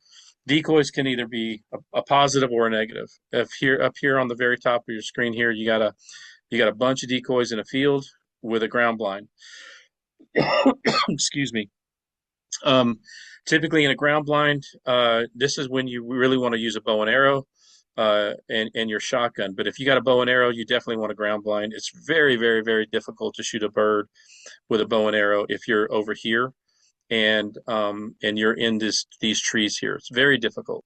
decoys can either be a positive or a negative. Up here on the very top of your screen here, you got a bunch of decoys in a field with a ground blind. Excuse me. Typically in a ground blind, this is when you really want to use a bow and arrow and your shotgun. But if you got a bow and arrow, you definitely want a ground blind. It's very, very, very difficult to shoot a bird with a bow and arrow if you're over here and you're in these trees here. It's very difficult.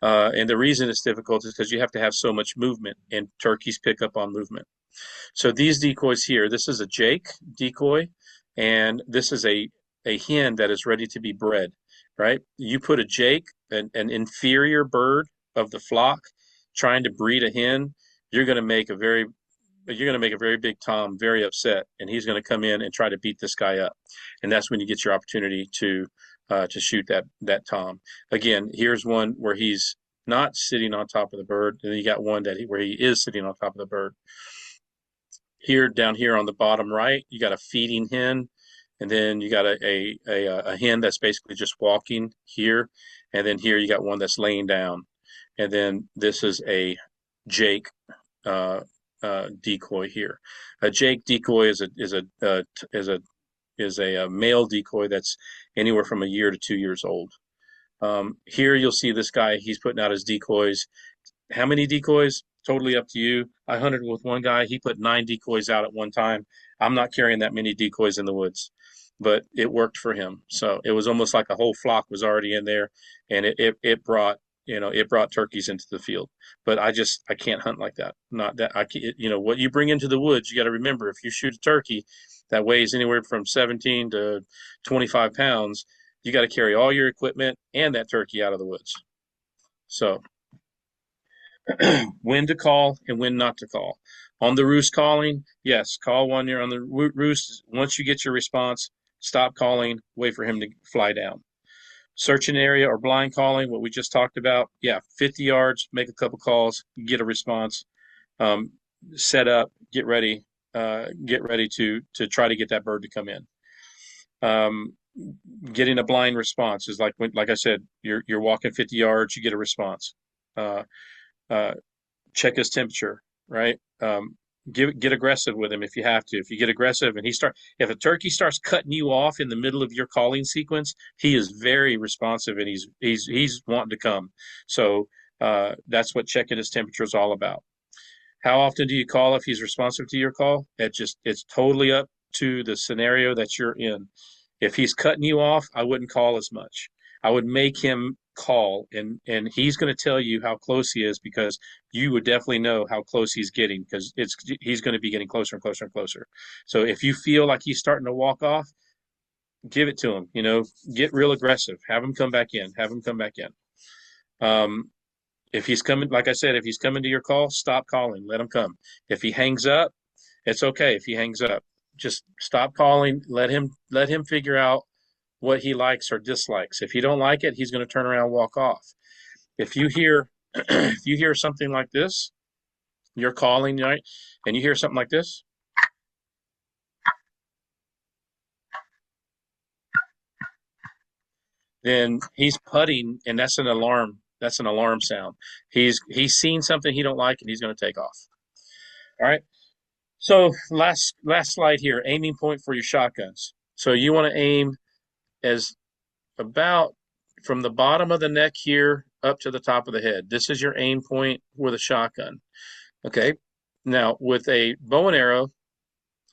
And the reason it's difficult is because you have to have so much movement, and turkeys pick up on movement. So these decoys here, this is a Jake decoy, and this is a hen that is ready to be bred, right? You put a Jake, an inferior bird of the flock, trying to breed a hen, you're going to make a very big Tom very upset, and he's going to come in and try to beat this guy up. And that's when you get your opportunity to shoot that Tom. Again, here's one where he's not sitting on top of the bird, and then you got one where he is sitting on top of the bird. Here, down here on the bottom right, you got a feeding hen, and then you got a hen that's basically just walking here, and then here you got one that's laying down, and then this is a Jake decoy here. A Jake decoy is a male decoy that's anywhere from a year to 2 years old. Here you'll see this guy, he's putting out his decoys. How many decoys? Totally up to you. I hunted with one guy, he put 9 decoys out at one time. I'm not carrying that many decoys in the woods, but it worked for him. So it was almost like a whole flock was already in there, and it brought it brought turkeys into the field. But I can't hunt like that. Not that I can't, what you bring into the woods, you got to remember if you shoot a turkey that weighs anywhere from 17 to 25 pounds, you got to carry all your equipment and that turkey out of the woods. So when to call and when not to call. On the roost calling, yes, call when you're on the roost. Once you get your response, stop calling, wait for him to fly down. Search an area or blind calling, what we just talked about. Yeah, 50 yards, make a couple calls, get a response, set up, get ready to try to get that bird to come in. Getting a blind response is like I said, you're walking 50 yards, you get a response. Check his temperature, right? Get aggressive with him if you have to. If you get aggressive and if a turkey starts cutting you off in the middle of your calling sequence, he is very responsive and he's wanting to come. So that's what checking his temperature is all about. How often do you call if he's responsive to your call? It's totally up to the scenario that you're in. If he's cutting you off, I wouldn't call as much. I would make him call, and he's going to tell you how close he is because you would definitely know how close he's getting because he's going to be getting closer and closer and closer. So if you feel like he's starting to walk off, give it to him. Get real aggressive. Have him come back in. Have him come back in. If he's coming, like I said, if he's coming to your call, stop calling. Let him come. If he hangs up, it's okay. If he hangs up, just stop calling. Let him figure out what he likes or dislikes. If you don't like it, he's going to turn around and walk off. If you hear if you hear something like this, you're calling, right? And you hear something like this. Then he's putting, and that's an alarm. That's an alarm sound. He's seen something he don't like, and he's going to take off. All right. So last slide here, aiming point for your shotguns. So you want to aim as about from the bottom of the neck here up to the top of the head. This is your aim point with a shotgun. Okay. Now with a bow and arrow,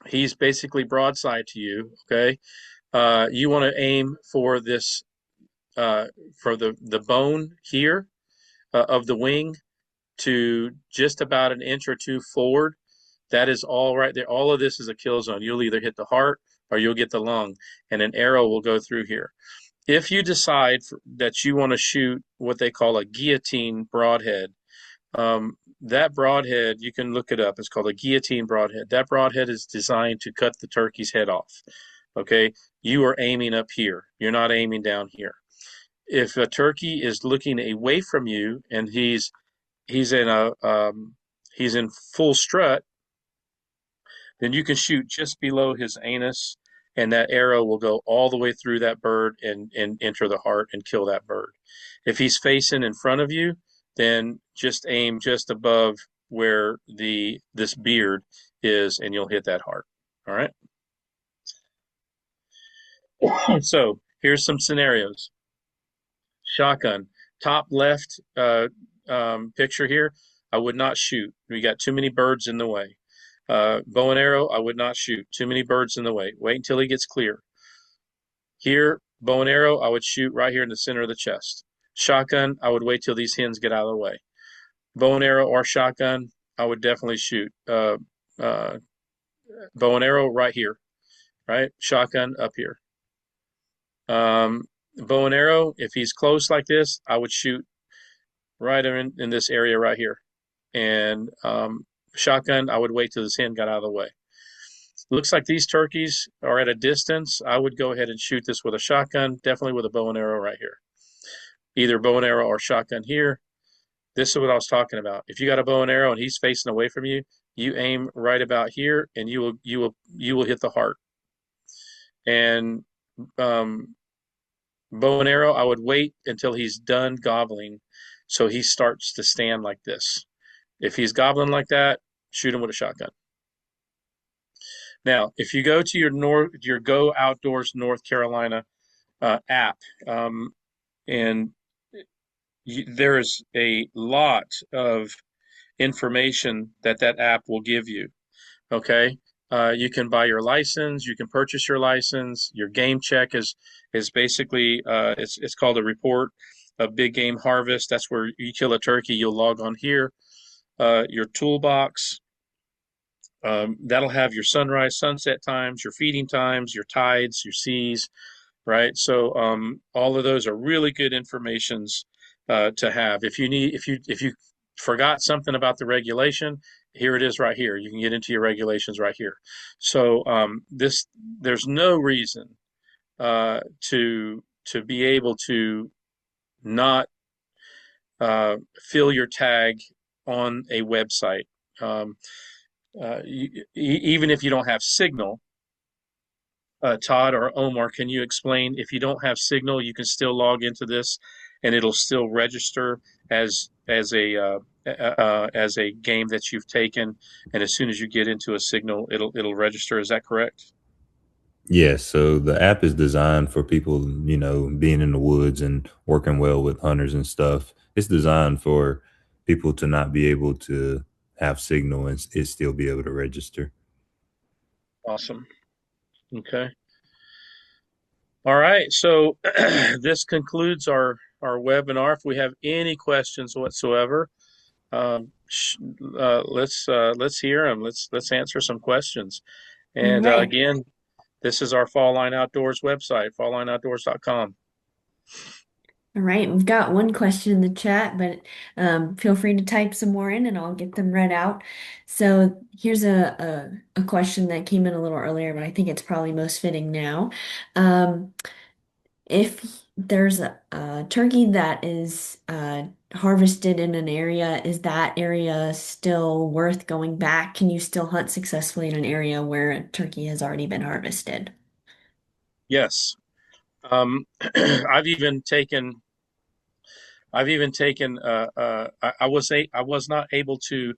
he's basically broadside to you. Okay. You want to aim for this for the bone here of the wing to just about an inch or two forward. That is all right there. All of this is a kill zone. You'll either hit the heart or you'll get the lung, and an arrow will go through here. If you decide that you want to shoot what they call a guillotine broadhead, that broadhead, you can look it up. It's called a guillotine broadhead. That broadhead is designed to cut the turkey's head off. Okay, you are aiming up here. You're not aiming down here. If a turkey is looking away from you and he's in full strut, then you can shoot just below his anus, and that arrow will go all the way through that bird and enter the heart and kill that bird. If he's facing in front of you, then just aim just above where this beard is, and you'll hit that heart. All right. So here's some scenarios. Shotgun, top left picture here. I would not shoot. We got too many birds in the way. Bow and arrow, I would not shoot. Too many birds in the way. Wait until he gets clear. Here, bow and arrow, I would shoot right here in the center of the chest. Shotgun, I would wait till these hens get out of the way. Bow and arrow or shotgun, I would definitely shoot. Bow and arrow right here, right? Shotgun up here. Bow and arrow, if he's close like this, I would shoot right in this area right here. And shotgun, I would wait till this hen got out of the way. Looks like these turkeys are at a distance. I would go ahead and shoot this with a shotgun, definitely with a bow and arrow right here. Either bow and arrow or shotgun here. This is what I was talking about. If you got a bow and arrow and he's facing away from you, you aim right about here and you will hit the heart. And bow and arrow, I would wait until he's done gobbling so he starts to stand like this. If he's gobbling like that, shoot him with a shotgun. Now, if you go to your Go Outdoors North Carolina app, and there's a lot of information that app will give you. Okay, you can buy your license, you can purchase your license. Your game check is basically it's called a report. a big game harvest. That's where you kill a turkey. You'll log on here. Your toolbox. That'll have your sunrise, sunset times, your feeding times, your tides, your seas, right? So all of those are really good informations to have. If you forgot something about the regulation, here it is right here. You can get into your regulations right here. So there's no reason to be able to not fill your tag on a website. Um, Even if you don't have signal, Todd or Omar, can you explain if you don't have signal, you can still log into this and it'll still register as a game that you've taken, and as soon as you get into a signal, it'll register. Is that correct? Yes, so the app is designed for people, being in the woods and working well with hunters and stuff. It's designed for people to not be able to have signal and it still be able to register. Awesome. Okay. All right. So this concludes our webinar. If we have any questions whatsoever, let's hear them. Let's answer some questions. All And right. again, this is our Fall Line Outdoors website, falllineoutdoors.com. All right, we've got one question in the chat, but feel free to type some more in and I'll get them read out. So here's a question that came in a little earlier, but I think it's probably most fitting now. Um, if there's a turkey that is harvested in an area, is that area still worth going back? Can you still hunt successfully in an area where a turkey has already been harvested? Yes. I've even taken I was not able to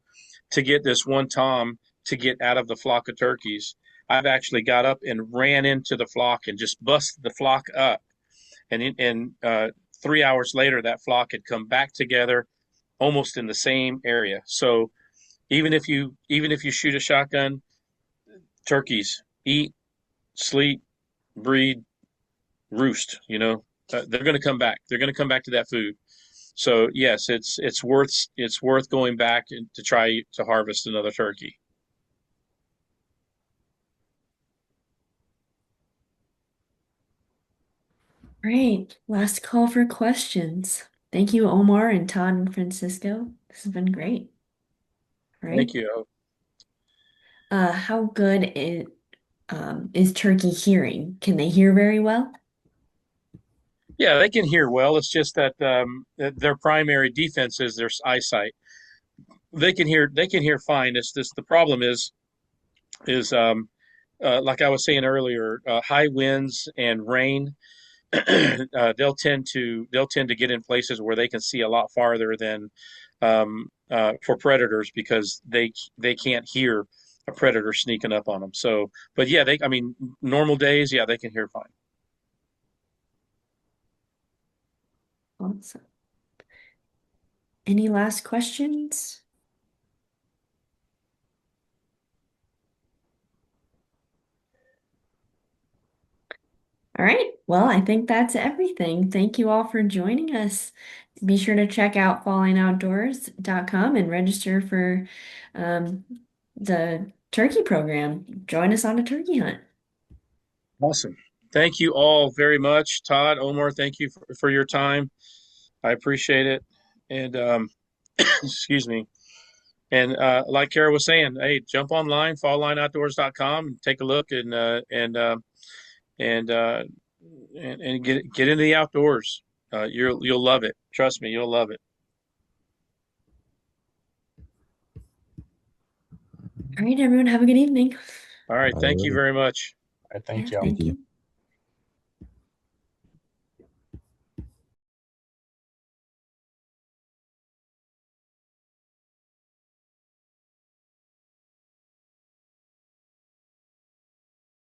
get this one tom to get out of the flock of turkeys. I've actually got up and ran into the flock and just busted the flock up. And 3 hours later, that flock had come back together almost in the same area. So even if you shoot a shotgun, turkeys eat, sleep, breed, roost. They're going to come back. They're going to come back to that food. So yes, it's worth going back to try to harvest another turkey. Great. Last call for questions. Thank you, Omar and Todd and Francisco. This has been great. All right. Thank you. How good is turkey hearing? Can they hear very well? Yeah, they can hear well. It's just that their primary defense is their eyesight. They can hear fine. It's just the problem is like I was saying earlier, high winds and rain. They'll tend to get in places where they can see a lot farther than for predators, because they can't hear a predator sneaking up on them. So, but yeah, I mean, normal days, yeah, they can hear fine. Awesome. Any last questions? All right. Well, I think that's everything. Thank you all for joining us. Be sure to check out fallingoutdoors.com and register for um, the turkey program. Join us on a turkey hunt. Awesome. Thank you all very much. Todd, Omar, thank you for your time. I appreciate it. And excuse me. And like Kara was saying, hey, jump online, falllineoutdoors.com, take a look and and get into the outdoors. You'll love it. Trust me, you'll love it. All right, everyone, have a good evening. All right. All Thank you right. very much. I Yeah, thank y'all. Thank thank you. you.